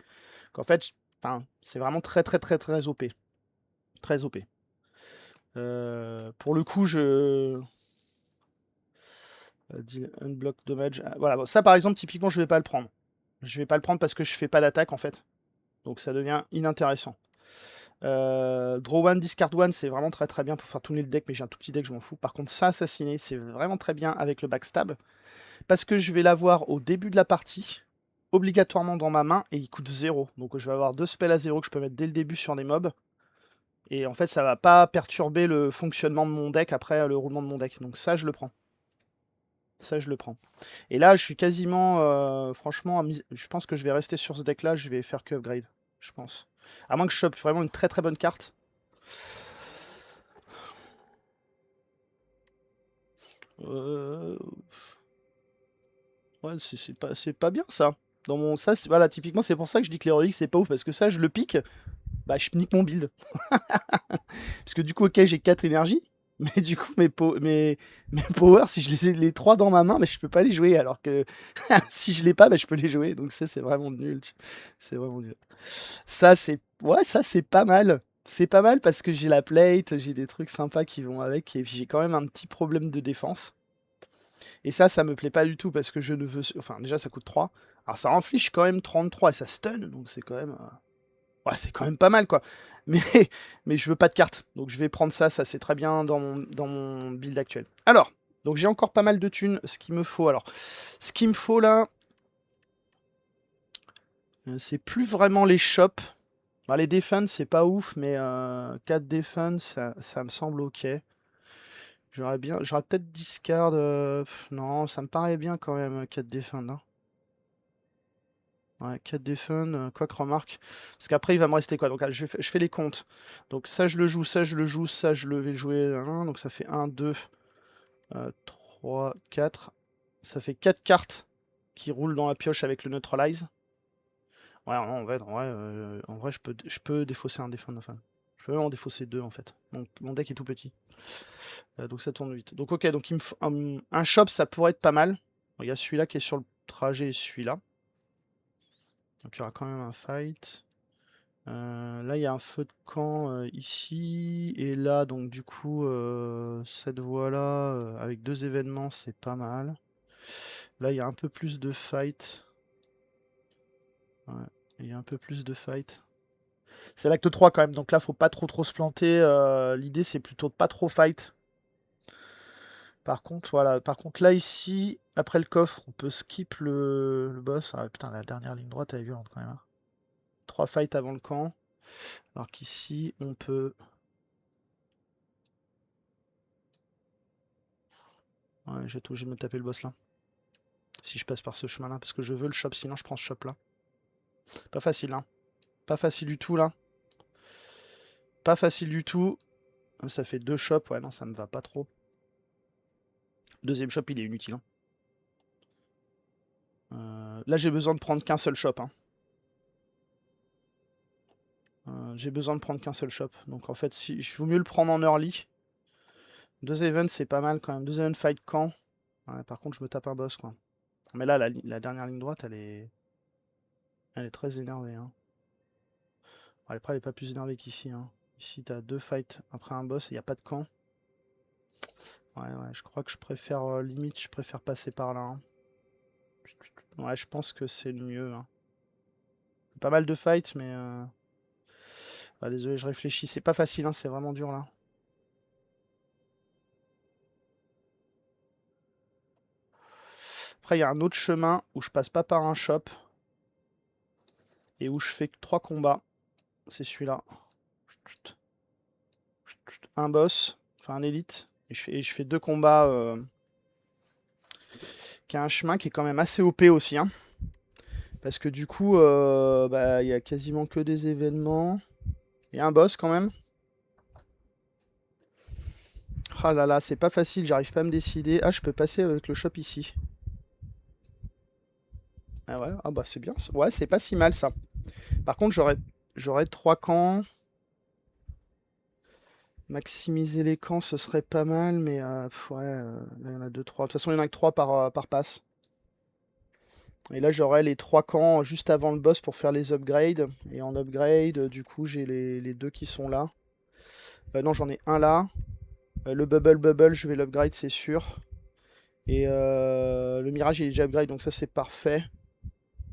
Qu'en fait, c'est vraiment très OP. Très OP. Pour le coup, je... Deal unblock damage. Voilà, bon, ça par exemple, typiquement, je vais pas le prendre. Je vais pas le prendre parce que je fais pas d'attaque en fait. Donc ça devient inintéressant. Draw one, discard one, c'est vraiment très bien pour faire tourner le deck, mais j'ai un tout petit deck, je m'en fous. Par contre, ça, assassiner, c'est vraiment très bien avec le backstab. Parce que je vais l'avoir au début de la partie, obligatoirement dans ma main, et il coûte 0. Donc je vais avoir 2 spells à 0 que je peux mettre dès le début sur des mobs. Et en fait, ça va pas perturber le fonctionnement de mon deck après le roulement de mon deck. Donc ça, je le prends. Ça, je le prends. Et là, je suis quasiment... franchement, je pense que je vais rester sur ce deck-là. Je vais faire que upgrade, je pense. À moins que je chope vraiment une très bonne carte. Ouais, c'est pas bien, ça. Dans mon... Ça, voilà, typiquement, c'est pour ça que je dis que l'héroïque, c'est pas ouf. Parce que ça, je le pique, bah, je nique mon build. Parce que du coup, ok, j'ai 4 énergies. Mais du coup, mes powers, si je les ai les 3 dans ma main, mais je peux pas les jouer. Alors que si je l'ai pas, bah, je peux les jouer. Donc ça, c'est vraiment nul. C'est vraiment nul. Ça, c'est Ouais, ça c'est pas mal. C'est pas mal parce que j'ai la plate, j'ai des trucs sympas qui vont avec, et j'ai quand même un petit problème de défense. Et ça me plaît pas du tout parce que je ne veux... Enfin, déjà ça coûte 3. Alors ça inflige quand même 33 et ça stun, donc c'est quand même... Ouais, c'est quand même pas mal, quoi. Mais, mais je veux pas de cartes. Donc je vais prendre ça c'est très bien dans mon build actuel. Alors, donc j'ai encore pas mal de thunes. Ce qu'il me faut, alors... Ce qu'il me faut, là... c'est plus vraiment les shops. Bah, les defense, c'est pas ouf, mais 4 defense, ça me semble ok. J'aurais peut-être discard... non, ça me paraît bien quand même, 4 defense, hein. Ouais, 4 défun, quoi que remarque. Parce qu'après, il va me rester quoi? Donc, je fais les comptes. Donc, ça, je le joue, ça, je le joue, ça, je le vais jouer. Donc, ça fait 1, 2, 3, 4. Ça fait 4 cartes qui roulent dans la pioche avec le neutralize. Ouais, non, en vrai je peux défausser un défun. Enfin, je peux même en défausser 2 en fait. Donc, mon deck est tout petit. Donc, ça tourne vite. Donc, ok, donc il me faut un shop, ça pourrait être pas mal. Il y a celui-là qui est sur le trajet et celui-là. Donc, il y aura quand même un fight. Là, il y a un feu de camp ici et là, donc du coup, cette voie-là, avec 2 événements, c'est pas mal. Là, il y a un peu plus de fight. Ouais, il y a un peu plus de fight. C'est l'acte 3 quand même, donc là, faut pas trop se planter. L'idée, c'est plutôt de pas trop fight. Par contre, voilà. Par contre, là, ici, après le coffre, on peut skip le boss. Ah putain, la dernière ligne droite, elle est violente quand même, hein. 3 fights avant le camp. Alors qu'ici, on peut... Ouais, j'ai tout, je vais me taper le boss là. Si je passe par ce chemin là, parce que je veux le shop, sinon je prends ce shop là. Pas facile, hein. Pas facile du tout là. Pas facile du tout. Ça fait 2 shops, ouais non, ça me va pas trop. Deuxième shop, il est inutile, hein. Là j'ai besoin de prendre qu'un seul shop, hein. J'ai besoin de prendre qu'un seul shop. Donc en fait, il vaut mieux le prendre en early. 2 events, c'est pas mal quand même. 2 events fight camp. Ouais, par contre, je me tape un boss, quoi. Mais là, la dernière ligne droite, elle est très énervée, hein. Bon, après, elle est pas plus énervée qu'ici, hein. Ici, t'as 2 fights après un boss et il n'y a pas de camp. Ouais, je crois que je préfère, limite, je préfère passer par là, hein. Ouais, je pense que c'est le mieux, hein. Pas mal de fights, mais... Ah, désolé, je réfléchis. C'est pas facile, hein, c'est vraiment dur, là. Après, il y a un autre chemin où je passe pas par un shop. Et où je fais 3 combats. C'est celui-là. Un boss, enfin un élite. Et je fais 2 combats... qui a un chemin qui est quand même assez OP aussi, hein. Parce que du coup, bah, il y a quasiment que des événements. Et un boss quand même. Ah là là, c'est pas facile, j'arrive pas à me décider. Ah, je peux passer avec le shop ici. Ah ouais, ah bah c'est bien. Ouais, c'est pas si mal ça. Par contre, j'aurais 3 camps. Maximiser les camps, ce serait pas mal, mais ouais, là il y en a 2, 3. De toute façon, il y en a que 3 par passe. Et là, j'aurai les 3 camps juste avant le boss pour faire les upgrades. Et en upgrade, du coup, j'ai les 2 qui sont là. Non, j'en ai un là. Le bubble, je vais l'upgrade, c'est sûr. Et le mirage, il est déjà upgrade, donc ça, c'est parfait.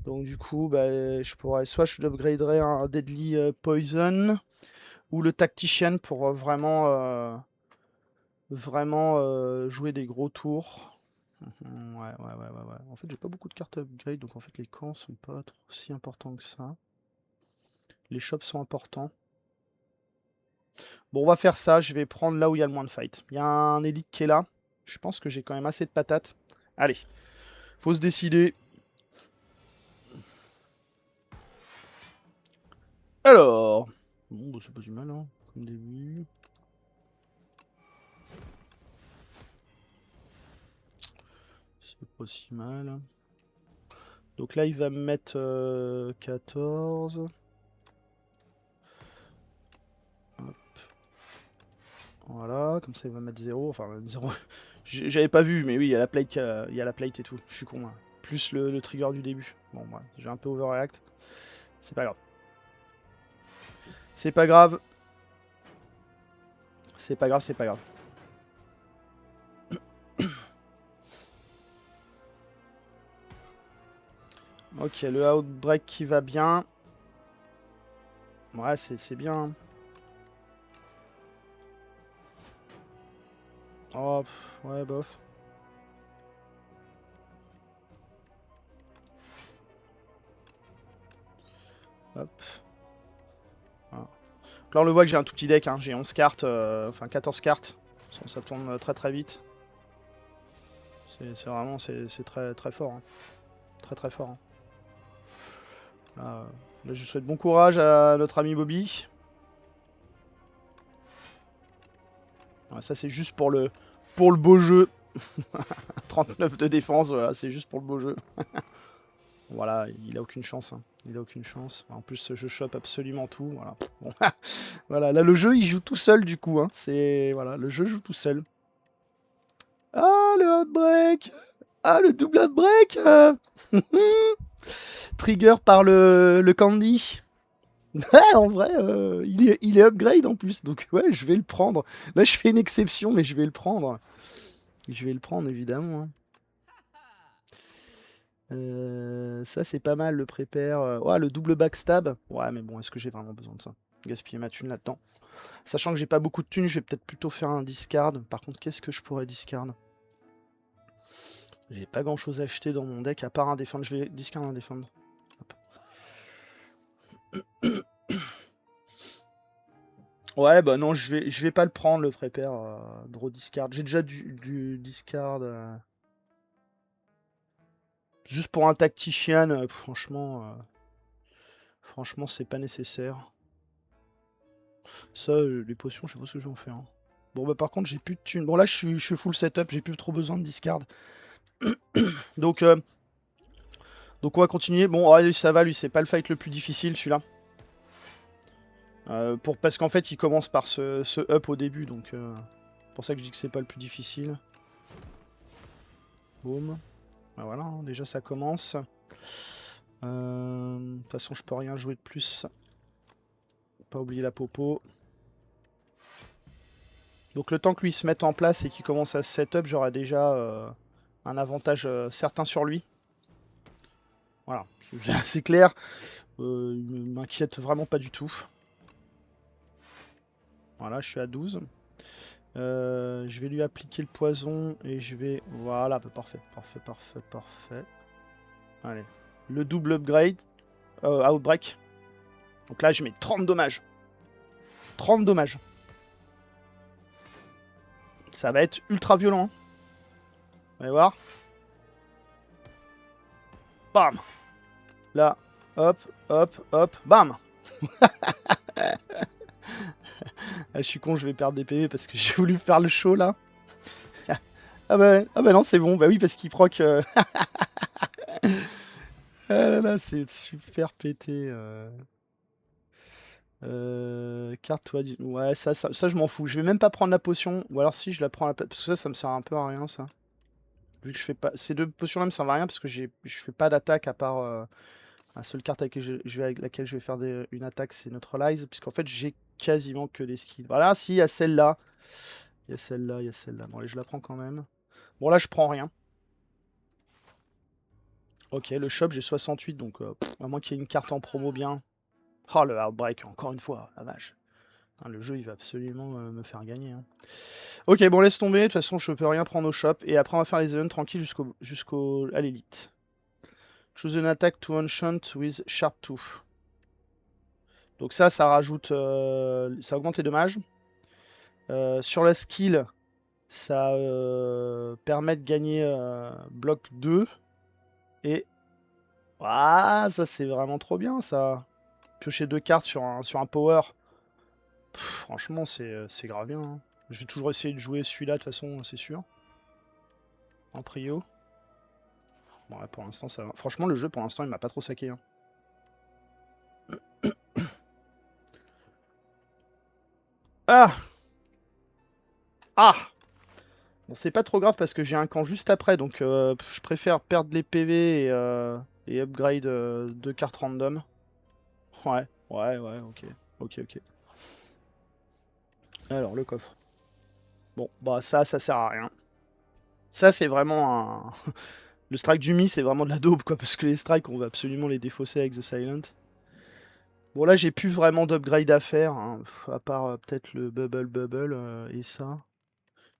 Donc du coup, bah, soit je l'upgraderai un Deadly Poison, ou le Tactician pour vraiment jouer des gros tours. Ouais. En fait, j'ai pas beaucoup de cartes upgrade, donc en fait, les camps sont pas si importants que ça. Les shops sont importants. Bon, on va faire ça. Je vais prendre là où il y a le moins de fight. Il y a un élite qui est là. Je pense que j'ai quand même assez de patates. Allez, faut se décider. Alors, bon, bah, c'est pas du mal, hein, comme début. C'est pas si mal. Donc là, il va me mettre 14. Hop. Voilà, comme ça, il va mettre 0. Enfin, 0. J'avais pas vu, mais oui, il y a la plate, et tout. Je suis con, hein. Plus le trigger du début. Bon, j'ai un peu overreact. C'est pas grave. C'est pas grave. C'est pas grave, c'est pas grave. Ok, le Outbreak qui va bien. Ouais, c'est bien. Oh, ouais, bof. Hop. Voilà. Là, on le voit que j'ai un tout petit deck. Hein. J'ai 11 cartes, enfin 14 cartes. Ça tourne très très vite. C'est vraiment c'est très très fort. Hein. Très très fort. Hein. Là, je souhaite bon courage à notre ami Bobby. Ouais, ça, c'est juste pour le beau jeu. 39 de défense, voilà, c'est juste pour le beau jeu. Voilà, il a aucune chance. Hein. Il a aucune chance. En plus, je chope absolument tout. Voilà. Bon. Voilà, là, le jeu, il joue tout seul, du coup. Hein. C'est... Voilà, le jeu joue tout seul. Ah, le Outbreak. Ah, le double Outbreak. Trigger par le Candy. En vrai, il est upgrade en plus. Donc, ouais, je vais le prendre. Là, je fais une exception, mais je vais le prendre. Je vais le prendre, évidemment. Hein. Ça, c'est pas mal, le prépare. Ouais, le double backstab. Ouais, mais bon, est-ce que j'ai vraiment besoin de ça? Gaspiller ma thune là-dedans. Sachant que j'ai pas beaucoup de thunes, je vais peut-être plutôt faire un discard. Par contre, qu'est-ce que je pourrais discard? J'ai pas grand-chose à acheter dans mon deck, à part un défendre. Je vais discard un défendre. Ouais, bah non, je vais pas le prendre, le prépare. Draw discard. J'ai déjà du discard. Juste pour un tactician, franchement... Franchement, c'est pas nécessaire. Ça, les potions, je sais pas ce que je vais en faire. Hein. Bon, bah par contre, j'ai plus de thunes. Bon, là, je suis full setup, j'ai plus trop besoin de discard. donc, on va continuer. Bon, ouais, ça va, lui, c'est pas le fight le plus difficile, celui-là. Parce qu'en fait, il commence par ce up au début, donc... c'est pour ça que je dis que c'est pas le plus difficile. Boum. Bah, voilà, hein, déjà, ça commence. De toute façon, je peux rien jouer de plus. Pas oublier la popo. Donc le temps que lui se mette en place et qu'il commence à se setup, j'aurai déjà un avantage certain sur lui. Voilà, c'est assez clair. Il m'inquiète vraiment pas du tout. Voilà, je suis à 12. Je vais lui appliquer le poison et je vais... Voilà, bah, parfait, parfait, parfait, parfait. Allez, le double upgrade. Outbreak. Donc là, je mets 30 dommages. 30 dommages. Ça va être ultra violent. Hein. Vous allez voir. Bam. Là, hop, hop, hop, bam. Ah, je suis con, je vais perdre des PV parce que j'ai voulu faire le show là. Ah bah non, c'est bon. Bah oui, parce qu'il proc. Ah là là, c'est super pété. Carte toi. Ouais, ça, je m'en fous. Je vais même pas prendre la potion. Ou alors si je la prends parce que ça me sert un peu à rien ça. Vu que je fais pas. Ces deux potions là me servent à rien parce que je fais pas d'attaque à part. La seule carte avec laquelle je vais faire une attaque, c'est Neutralize. Puisqu'en fait, j'ai quasiment que des skills. Voilà, si, il y a celle-là. Il y a celle-là, il y a celle-là. Bon, allez, je la prends quand même. Bon, là, je prends rien. Ok, le shop, j'ai 68, donc à moins qu'il y ait une carte en promo bien. Oh, le Outbreak, encore une fois, la vache. Hein, le jeu, il va absolument me faire gagner. Hein. Ok, bon, laisse tomber. De toute façon, je peux rien prendre au shop. Et après, on va faire les events tranquilles à l'élite. Choose an attack to enchant with Sharp Tooth. Donc ça rajoute... ça augmente les dommages. Sur la skill, ça permet de gagner bloc 2. Et... Ah, ça c'est vraiment trop bien ça. Piocher 2 cartes sur un power. Pff, franchement, c'est grave bien. Hein. Je vais toujours essayer de jouer celui-là, de toute façon, c'est sûr. En prio. Bon, là, pour l'instant, ça va. Franchement, le jeu, pour l'instant, il m'a pas trop saqué. Hein. Ah Ah Bon, c'est pas trop grave parce que j'ai un camp juste après, donc je préfère perdre les PV et upgrade 2 cartes random. Ouais, ok. Ok, ok. Alors, le coffre. Bon, bah ça sert à rien. Ça, c'est vraiment un... Le strike du Mi, c'est vraiment de la daube, quoi, parce que les strikes, on va absolument les défausser avec The Silent. Bon, là, j'ai plus vraiment d'upgrade à faire, hein, à part peut-être le Bubble et ça.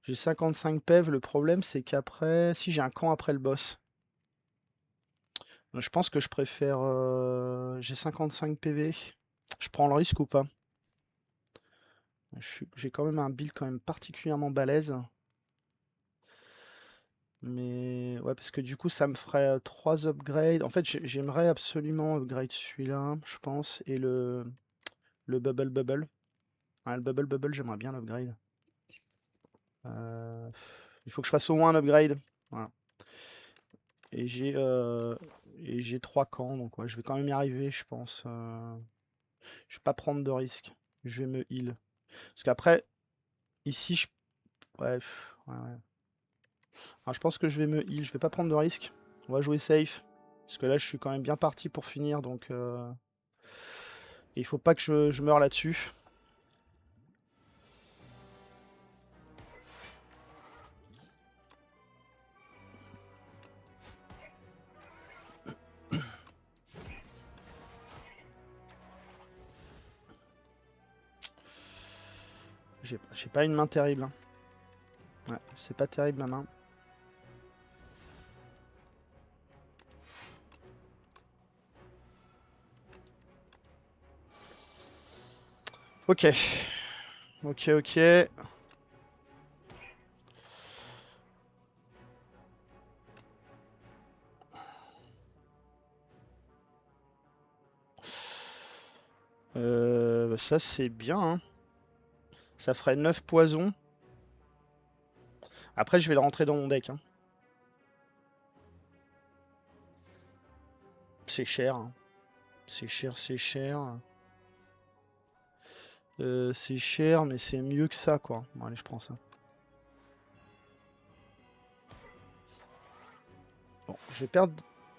J'ai 55 PEV, le problème, c'est qu'après... Si, j'ai un camp après le boss. Je pense que je préfère... J'ai 55 PV. Je prends le risque ou pas? J'ai quand même un build quand même particulièrement balèze. Mais ouais, parce que du coup, ça me ferait 3 upgrades. En fait, j'aimerais absolument upgrade celui-là, je pense. Et le Bubble. Ouais, le Bubble, j'aimerais bien l'upgrade. Euh, il faut que je fasse au moins un upgrade. Voilà. Et j'ai 3 camps, donc ouais, je vais quand même y arriver, je pense. Je vais pas prendre de risque. Je vais me heal. Parce qu'après, ici, ouais, ouais. Alors, je pense que je vais me heal. Je vais pas prendre de risque. On va jouer safe. Parce que là, je suis quand même bien parti pour finir, donc... il faut pas que je meure là-dessus. J'ai pas une main terrible. Hein. Ouais, c'est pas terrible ma main. Ok. Ok. Ça c'est bien. Hein. Ça ferait 9 poisons. Après je vais le rentrer dans mon deck. Hein. C'est cher. Hein. C'est cher. C'est cher, mais c'est mieux que ça quoi. Bon allez, je prends ça. Bon, je vais perdre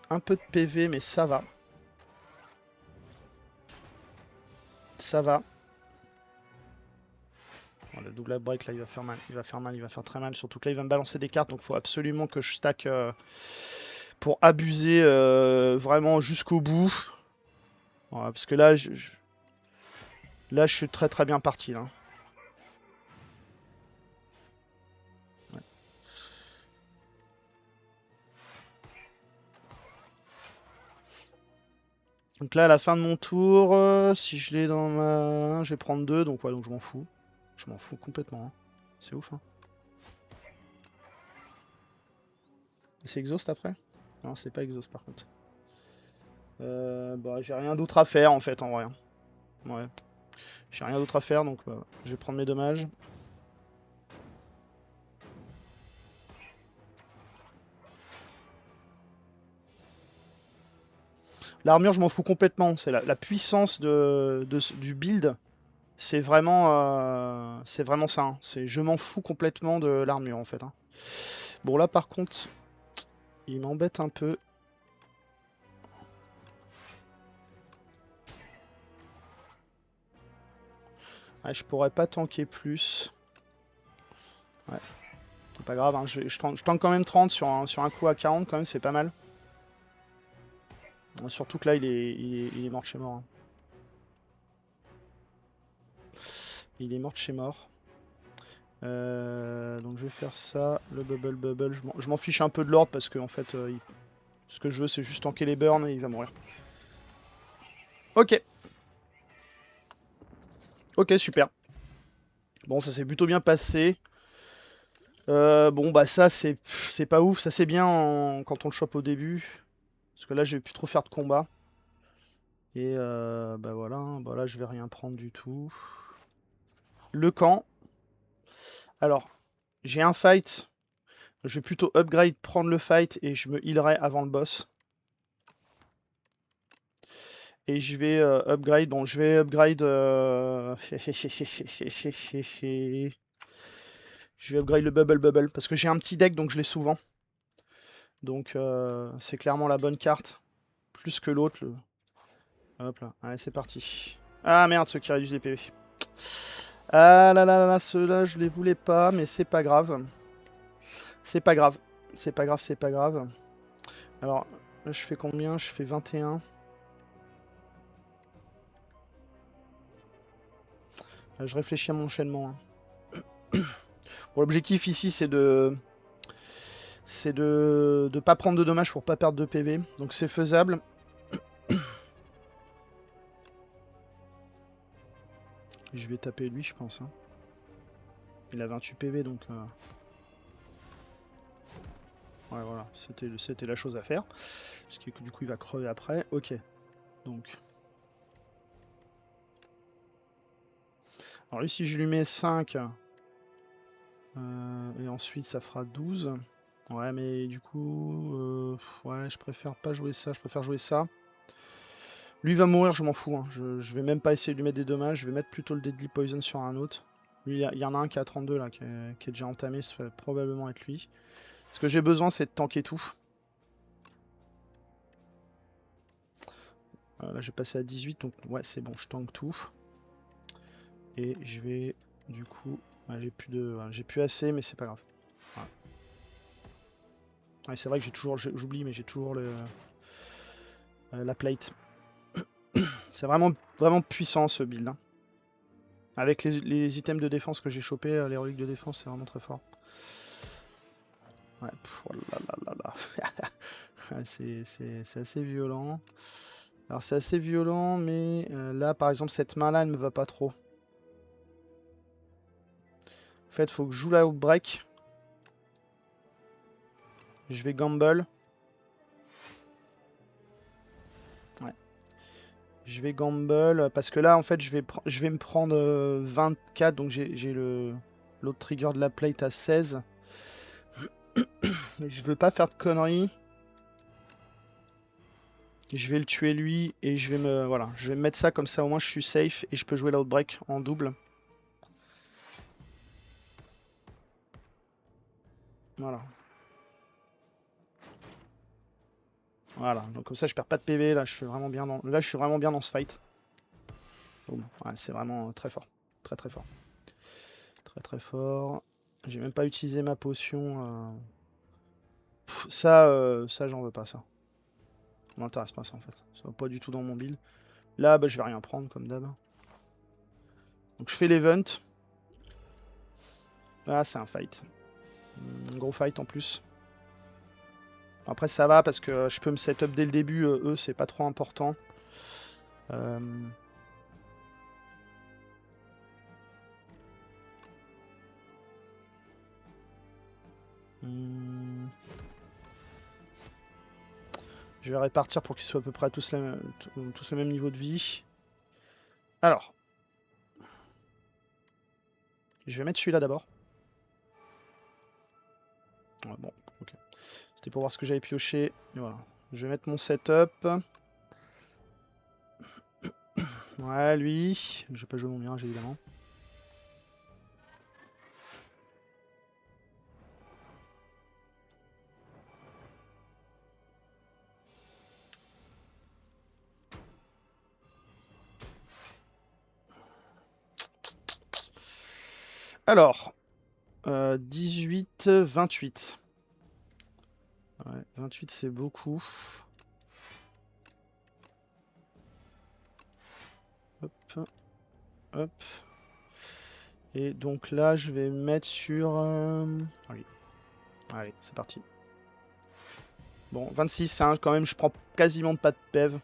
un peu de PV, mais ça va. Ça va. Bon, le double break là, il va faire mal. Il va faire très mal. Surtout que là, il va me balancer des cartes, donc il faut absolument que je stack pour abuser vraiment jusqu'au bout. Voilà, parce que là, là, je suis très très bien parti. Là. Ouais. Donc là, à la fin de mon tour, si je l'ai dans ma... Je vais prendre 2, donc ouais, donc je m'en fous. Je m'en fous complètement. Hein. C'est ouf. Hein. C'est exhaust après? Non, c'est pas exhaust par contre. Bah, j'ai rien d'autre à faire en fait, en vrai. Ouais. J'ai rien d'autre à faire, donc bah, je vais prendre mes dommages. L'armure, je m'en fous complètement. C'est la puissance du build. C'est vraiment ça. Hein. Je m'en fous complètement de l'armure en fait. Hein. Bon là par contre, il m'embête un peu. Ouais, je pourrais pas tanker plus. Ouais. C'est pas grave, hein. je tank quand même 30 sur un coup à 40 quand même, c'est pas mal. Surtout que là il est mort chez mort. Hein. Il est mort chez mort. Donc je vais faire ça, le bubble. Je m'en fiche un peu de l'ordre parce que en fait, ce que je veux c'est juste tanker les burns et il va mourir. Ok. Ok, super. Bon, ça s'est plutôt bien passé. Bon, bah ça, c'est pas ouf. Ça, c'est bien quand on le chope au début. Parce que là, je vais plus trop faire de combat. Et bah voilà. Hein. Bah là, je vais rien prendre du tout. Le camp. Alors, j'ai un fight. Je vais plutôt upgrade, prendre le fight et je me healerai avant le boss. Et je vais upgrade. Bon, je vais upgrade. Je vais upgrade le bubble parce que j'ai un petit deck donc je l'ai souvent. Donc c'est clairement la bonne carte. Plus que l'autre. Hop là. Allez, c'est parti. Ah merde, ceux qui réduisent les PV. Ah là là là là, ceux-là, je les voulais pas, mais c'est pas grave. C'est pas grave. C'est pas grave, c'est pas grave. Alors, là, je fais combien? Je fais 21. Je réfléchis à mon enchaînement. Bon, l'objectif ici, c'est de... C'est de pas prendre de dommages pour pas perdre de PV. Donc c'est faisable. Je vais taper lui, je pense. Hein. Il a 28 PV, donc... Ouais, voilà, c'était la chose à faire. Parce que du coup, il va crever après. Ok, donc... Alors lui, si je lui mets 5... et ensuite, ça fera 12. Ouais, mais du coup... ouais, je préfère pas jouer ça, je préfère jouer ça. Lui va mourir, je m'en fous. Hein. Je vais même pas essayer de lui mettre des dommages, je vais mettre plutôt le Deadly Poison sur un autre. Lui, il y en a un qui a 32 là, qui est déjà entamé, ça va probablement être lui. Ce que j'ai besoin, c'est de tanker tout. Là, j'ai passé à 18, donc ouais, c'est bon, je tank tout. Et je vais, du coup... Ouais, j'ai plus assez, mais c'est pas grave. Ouais. Ouais, c'est vrai que j'ai toujours... J'oublie, mais j'ai toujours la plate. C'est vraiment, vraiment puissant, ce build. Hein. Avec les items de défense que j'ai chopés, les reliques de défense, c'est vraiment très fort. Ouais, oh là là là là. C'est assez violent. Alors c'est assez violent, mais là, par exemple, cette main-là, elle me va pas trop. En fait, faut que je joue la outbreak. Je vais gamble. Ouais. Je vais gamble, parce que là, en fait, je vais me prendre 24, donc j'ai l'autre trigger de la plate à 16. Mais je veux pas faire de conneries. Je vais le tuer lui, et je vais me mettre ça, comme ça, au moins, je suis safe, et je peux jouer l'outbreak en double. Voilà. Voilà, donc comme ça je perds pas de PV, là je suis vraiment bien dans ce fight. Boum. Ouais, c'est vraiment très fort. Très très fort. Très très fort. J'ai même pas utilisé ma potion. Ça j'en veux pas ça. Ça m'intéresse pas ça en fait. Ça va pas du tout dans mon build. Là bah je vais rien prendre comme d'hab. Donc je fais l'event. Ah c'est un fight. Un gros fight en plus. Après ça va parce que je peux me setup dès le début, eux c'est pas trop important. Je vais répartir pour qu'ils soient à peu près tous le même niveau de vie. Alors. Je vais mettre celui-là d'abord. Ouais, bon, ok. C'était pour voir ce que j'avais pioché. Et voilà. Je vais mettre mon setup. Ouais, lui. Je vais pas jouer mon mirage, évidemment. Alors. 18, 28. Ouais, 28 c'est beaucoup. Hop. Hop. Et donc là, je vais mettre sur... Allez, allez c'est parti. Bon, 26, hein, quand même, je prends quasiment pas de PEV.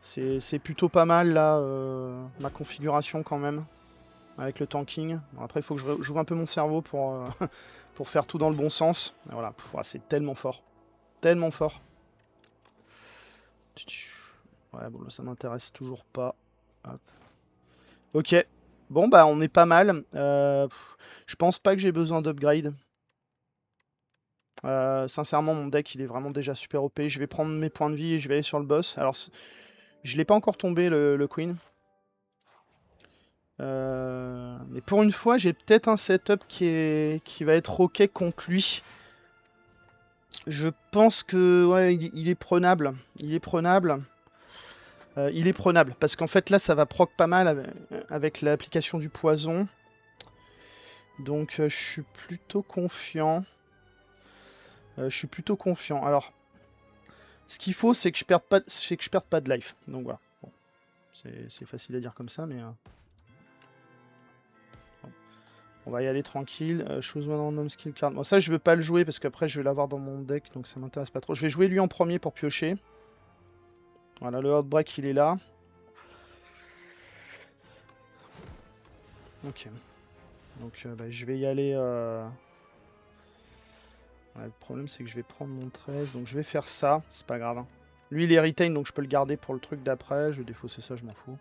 C'est plutôt pas mal, là, ma configuration, quand même. Avec le tanking. Bon, après, il faut que j'ouvre un peu mon cerveau pour, pour faire tout dans le bon sens. Et voilà, c'est tellement fort. Tellement fort. Ouais, bon, là, ça m'intéresse toujours pas. Hop. Ok. Bon, bah, on est pas mal. Je pense pas que j'ai besoin d'upgrade. Sincèrement, mon deck, il est vraiment déjà super OP. Je vais prendre mes points de vie et je vais aller sur le boss. Alors, je l'ai pas encore tombé, le Queen. Mais pour une fois, j'ai peut-être un setup qui va être ok contre lui. Je pense que ouais, il est prenable. Il est prenable. Il est prenable, parce qu'en fait là ça va proc pas mal avec l'application du poison. Donc je suis plutôt confiant. Alors, ce qu'il faut, c'est que je perde pas de life. Donc voilà. Bon. C'est facile à dire comme ça, mais... Bon. On va y aller tranquille. Choose one random skill card. Bon, ça, je veux pas le jouer, parce qu'après, je vais l'avoir dans mon deck, donc ça m'intéresse pas trop. Je vais jouer lui en premier pour piocher. Voilà, le Outbreak, il est là. Ok. Donc, bah, je vais y aller... Ouais, le problème, c'est que je vais prendre mon 13, donc je vais faire ça. C'est pas grave, hein. Lui, il est retain, donc je peux le garder pour le truc d'après. Je vais défausser ça, je m'en fous.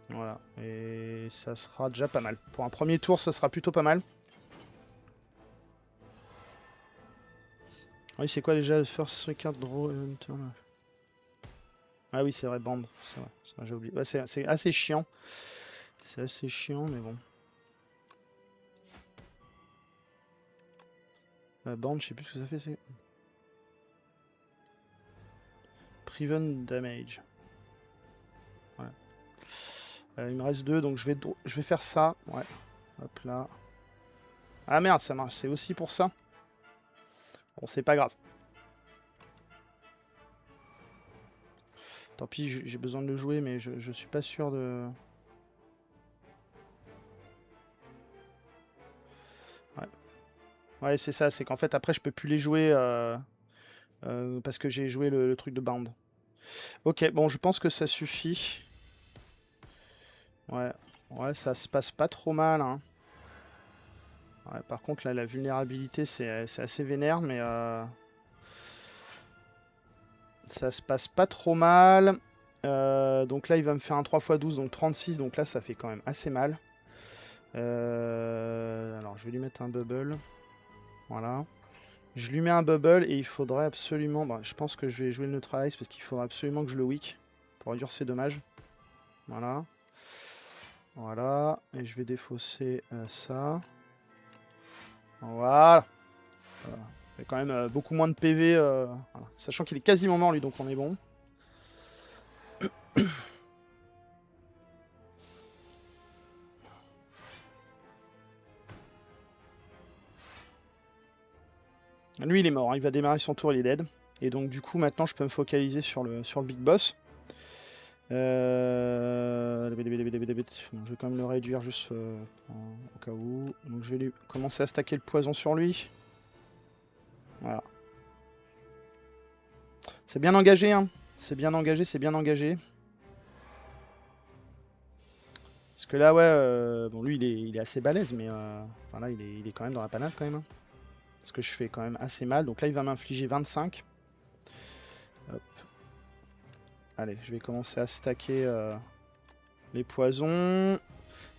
Voilà, et ça sera déjà pas mal. Pour un premier tour, ça sera plutôt pas mal. Ah oui, c'est quoi déjà le first card draw turn? Ah oui, c'est vrai, band. C'est vrai, j'ai oublié. Ouais, c'est assez chiant. C'est assez chiant, mais bon. Band, je sais plus ce que ça fait. C'est Prevent damage. Ouais. Il me reste 2, donc je vais faire ça. Ouais. Hop là. Ah merde, ça marche. C'est aussi pour ça. Bon, c'est pas grave. Tant pis, j'ai besoin de le jouer, mais je suis pas sûr de... Ouais. Ouais, c'est ça. C'est qu'en fait, après, je peux plus les jouer parce que j'ai joué le truc de Bound. Ok, bon, je pense que ça suffit. Ouais, ouais, ça se passe pas trop mal, hein. Ouais, par contre, là, la vulnérabilité, c'est assez vénère, mais ça se passe pas trop mal. Donc là, il va me faire un 3x12, donc 36, donc là, ça fait quand même assez mal. Alors, je vais lui mettre un bubble. Voilà. Je lui mets un bubble et il faudrait absolument... Bah, je pense que je vais jouer le neutralize parce qu'il faudra absolument que je le weak pour réduire ses dommages. Voilà. Voilà. Et je vais défausser ça. Voilà. Il y a quand même beaucoup moins de PV. Voilà. Sachant qu'il est quasiment mort lui, donc on est bon. Lui, il est mort, hein. Il va démarrer son tour, il est dead. Et donc, du coup, maintenant, je peux me focaliser sur le big boss. Bon, je vais quand même le réduire juste au cas où. Donc, je vais commencer à stacker le poison sur lui. Voilà. C'est bien engagé, hein. C'est bien engagé, c'est bien engagé. Parce que là, ouais, bon, lui, il est assez balèze, mais voilà, il est quand même dans la panade, quand même, hein. Parce que je fais quand même assez mal. Donc là, il va m'infliger 25. Hop. Allez, je vais commencer à stacker les poisons.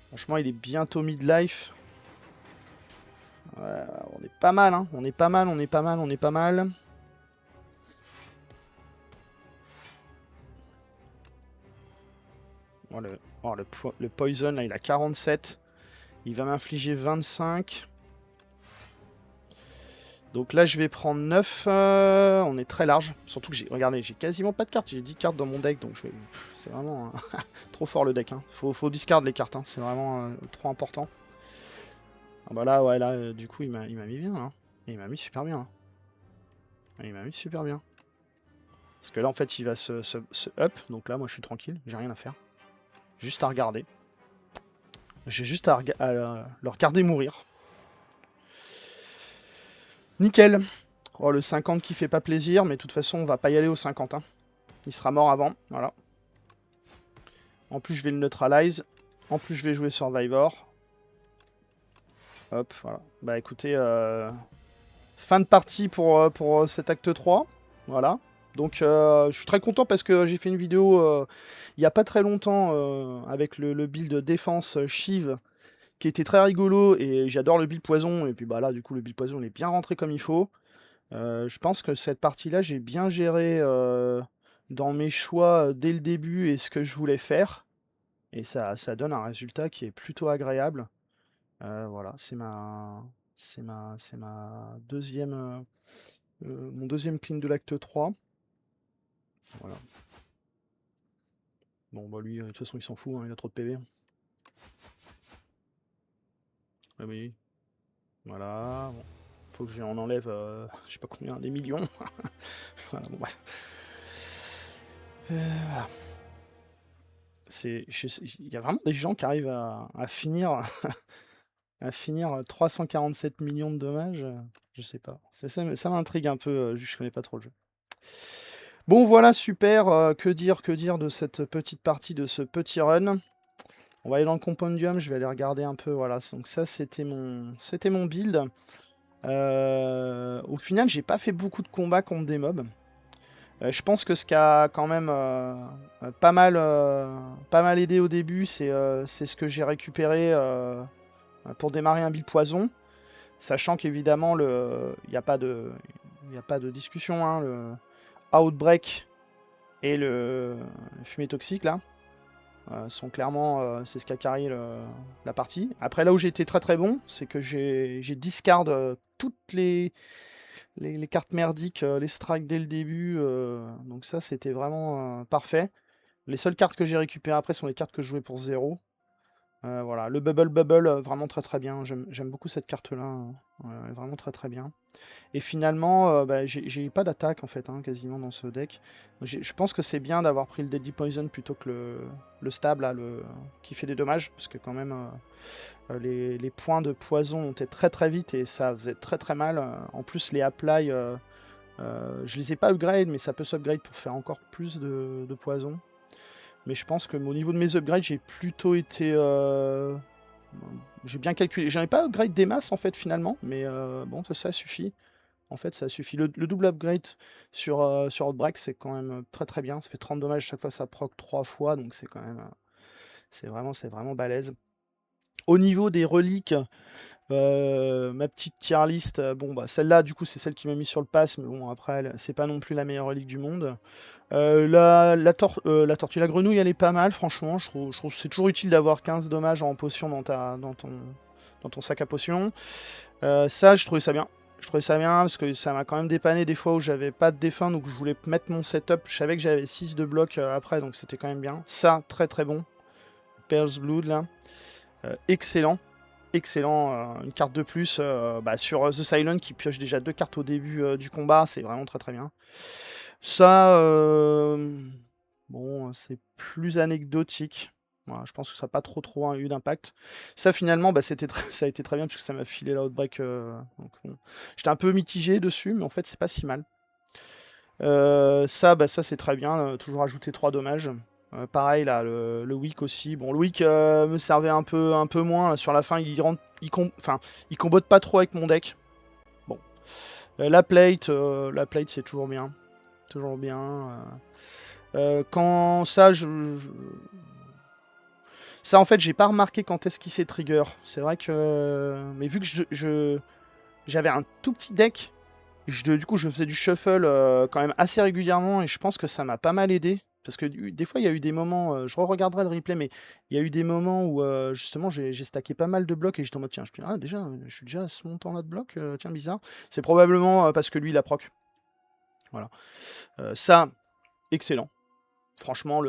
Franchement, il est bientôt mid-life. Ouais, on est pas mal, hein. On est pas mal, on est pas mal, on est pas mal. Oh, le poison, là, il a 47. Il va m'infliger 25. Donc là, je vais prendre 9. On est très large. Surtout que regardez, j'ai quasiment pas de cartes. J'ai 10 cartes dans mon deck. Donc c'est vraiment trop fort le deck, hein. Faut discard les cartes, hein. C'est vraiment trop important. Ah bah là, ouais, là, du coup, il m'a mis bien, hein. Il m'a mis super bien, hein. Il m'a mis super bien. Parce que là, en fait, il va se up. Donc là, moi, je suis tranquille. J'ai rien à faire. Juste à regarder. J'ai juste à le regarder mourir. Nickel. Oh, le 50 qui fait pas plaisir, mais de toute façon, on va pas y aller au 50, hein. Il sera mort avant, voilà. En plus, je vais le neutralize. En plus, je vais jouer Survivor. Hop, voilà. Bah écoutez, fin de partie pour cet acte 3. Voilà. Donc, je suis très content parce que j'ai fait une vidéo il y a pas très longtemps avec le build défense Shiv qui était très rigolo et j'adore le build poison. Et puis bah là, du coup, le build poison il est bien rentré comme il faut. Je pense que cette partie-là, j'ai bien géré dans mes choix dès le début et ce que je voulais faire. Et ça donne un résultat qui est plutôt agréable. Voilà, c'est ma deuxième, mon deuxième clean de l'acte 3. Voilà. Bon, bah lui, de toute façon, il s'en fout, hein, il a trop de PV. Ah oui, voilà. Bon. Faut que j'en enlève, je sais pas combien, des millions. Voilà, bon, bref. Voilà. Il y a vraiment des gens qui arrivent à finir, à finir 347 millions de dommages. Je sais pas. Ça m'intrigue un peu, je connais pas trop le jeu. Bon, voilà, super. Que dire de cette petite partie, de ce petit run. On va aller dans le compendium, je vais aller regarder un peu. Voilà, donc ça, c'était mon build. Au final, j'ai pas fait beaucoup de combats contre des mobs. Je pense que ce qui a quand même pas mal aidé au début, c'est ce que j'ai récupéré pour démarrer un build poison. Sachant qu'évidemment, il n'y a pas de discussion. Hein, le Outbreak et le fumée toxique, là, sont clairement, c'est ce qui a carré la partie. Après, là où j'ai été très très bon, c'est que j'ai discard toutes les cartes merdiques, les strikes dès le début. Donc ça, c'était vraiment parfait. Les seules cartes que j'ai récupérées après sont les cartes que je jouais pour 0. Voilà, le Bubble, vraiment très très bien. J'aime beaucoup cette carte-là, hein. Vraiment très très bien. Et finalement, bah, j'ai eu pas d'attaque en fait, hein, quasiment dans ce deck. Je pense que c'est bien d'avoir pris le Deadly Poison plutôt que le stab là, qui fait des dommages, parce que quand même les points de poison montaient très très vite et ça faisait très très mal. En plus les apply, je les ai pas upgrade, mais ça peut s'upgrade pour faire encore plus de poison. Mais je pense que au niveau de mes upgrades, j'ai plutôt été... j'ai bien calculé. J'en ai pas upgrade des masses en fait finalement, mais bon, ça suffit. En fait, ça suffit. Le double upgrade sur Outbreak, c'est quand même très très bien. Ça fait 30 dommages chaque fois, ça proc 3 fois, donc c'est quand même... c'est vraiment balèze. Au niveau des reliques, ma petite tier list, bon, bah, celle-là, du coup, c'est celle qui m'a mis sur le pass, mais bon, après, c'est pas non plus la meilleure relique du monde. La tortue, la grenouille, elle est pas mal, franchement. Je trouve que c'est toujours utile d'avoir 15 dommages en potion dans ton sac à potions. Ça, je trouvais ça bien. Je trouvais ça bien parce que ça m'a quand même dépanné des fois où j'avais pas de défunt, donc je voulais mettre mon setup. Je savais que j'avais 6 de bloc après, donc c'était quand même bien. Ça, très très bon. Pearl's Blood, là. Excellent. Excellent. Une carte de plus bah, sur The Silent qui pioche déjà 2 cartes au début du combat. C'est vraiment très très bien. Ça, bon, c'est plus anecdotique. Voilà, je pense que ça n'a pas trop eu d'impact. Ça, finalement, bah, ça a été très bien parce que ça m'a filé la Outbreak. Donc, bon. J'étais un peu mitigé dessus, mais en fait, c'est pas si mal. Ça c'est très bien. Toujours ajouter 3 dommages. Pareil, là, le Wick aussi. Bon, le Wick me servait un peu moins. Là, sur la fin, il combote pas trop avec mon deck. Bon. La plate, c'est toujours bien. Toujours bien. Quand ça, ça, en fait, j'ai pas remarqué quand est-ce qu'il s'est trigger. C'est vrai que... Mais vu que j'avais un tout petit deck, du coup, je faisais du shuffle quand même assez régulièrement et je pense que ça m'a pas mal aidé. Parce que des fois, il y a eu des moments, je re-regarderai le replay, mais il y a eu des moments où justement j'ai stacké pas mal de blocs et j'étais en mode tiens, je suis déjà à ce montant-là de blocs, tiens, bizarre. C'est probablement parce que lui, il a proc. Voilà. Ça, excellent. Franchement,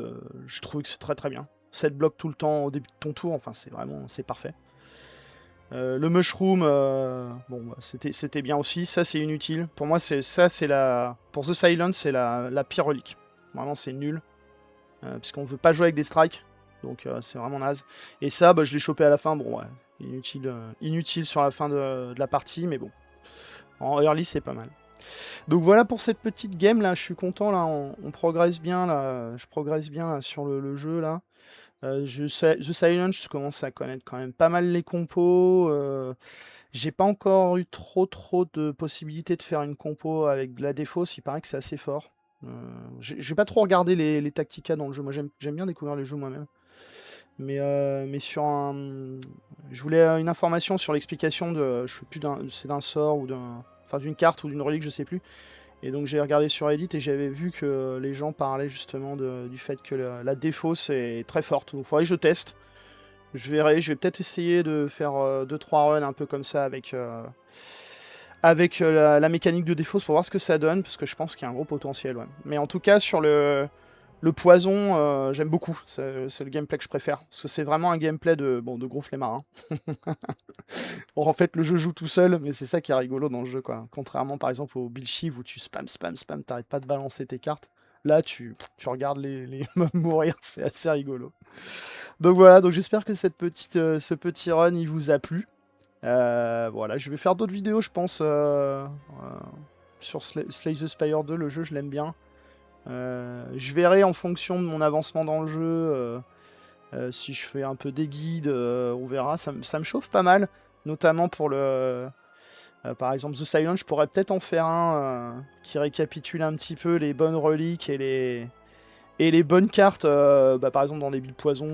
je trouve que c'est très très bien. 7 blocs tout le temps au début de ton tour, enfin, c'est parfait. Le mushroom, bon, bah, c'était bien aussi. Ça, c'est inutile. Pour moi, pour The Silence, c'est la pire relique. Vraiment, c'est nul. Puisqu'on veut pas jouer avec des strikes. Donc, c'est vraiment naze. Et ça, bah, je l'ai chopé à la fin. Bon, ouais, inutile sur la fin de la partie, mais bon. En early, c'est pas mal. Donc voilà pour cette petite game là, je suis content là, on progresse bien là, je progresse bien là, sur le jeu là. The Silence, je commence à connaître quand même pas mal les compos. J'ai pas encore eu trop de possibilités de faire une compo avec de la défausse, il paraît que c'est assez fort. J'ai pas trop regardé les tacticas dans le jeu, moi j'aime bien découvrir les jeux moi-même. Mais sur un... Je voulais une information sur l'explication de... Je sais plus c'est d'un sort ou enfin d'une carte ou d'une relique, je sais plus. Et donc j'ai regardé sur Reddit et j'avais vu que les gens parlaient justement du fait que la défausse est très forte. Donc il faudrait que je teste. Je verrai, je vais peut-être essayer de faire 2-3 runs un peu comme ça avec la mécanique de défausse pour voir ce que ça donne, parce que je pense qu'il y a un gros potentiel. Ouais. Mais en tout cas, sur Le poison, j'aime beaucoup. C'est le gameplay que je préfère. Parce que c'est vraiment un gameplay de gros flemmard. Hein. Bon, en fait, le jeu joue tout seul, mais c'est ça qui est rigolo dans le jeu, quoi. Contrairement, par exemple, au Bill Shiv où tu spam, spam, spam, t'arrêtes pas de balancer tes cartes. Là, tu regardes les mobs mourir, c'est assez rigolo. Donc voilà, donc j'espère que ce petit run, il vous a plu. Voilà, je vais faire d'autres vidéos, je pense, sur Slay the Spire 2. Le jeu, je l'aime bien. Je verrai en fonction de mon avancement dans le jeu, si je fais un peu des guides, on verra. Ça me chauffe pas mal, notamment pour par exemple, The Silent, je pourrais peut-être en faire un qui récapitule un petit peu les bonnes reliques et les bonnes cartes, par exemple dans les builds poison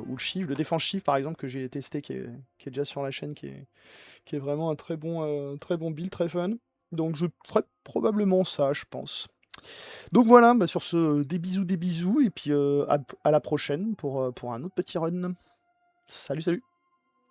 ou le Shiv. Le défense Shiv, par exemple, que j'ai testé, qui est déjà sur la chaîne, qui est vraiment un très bon build, très fun. Donc je ferai probablement ça, je pense. Donc voilà, sur ce, des bisous, et puis à la prochaine pour un autre petit run. Salut, salut!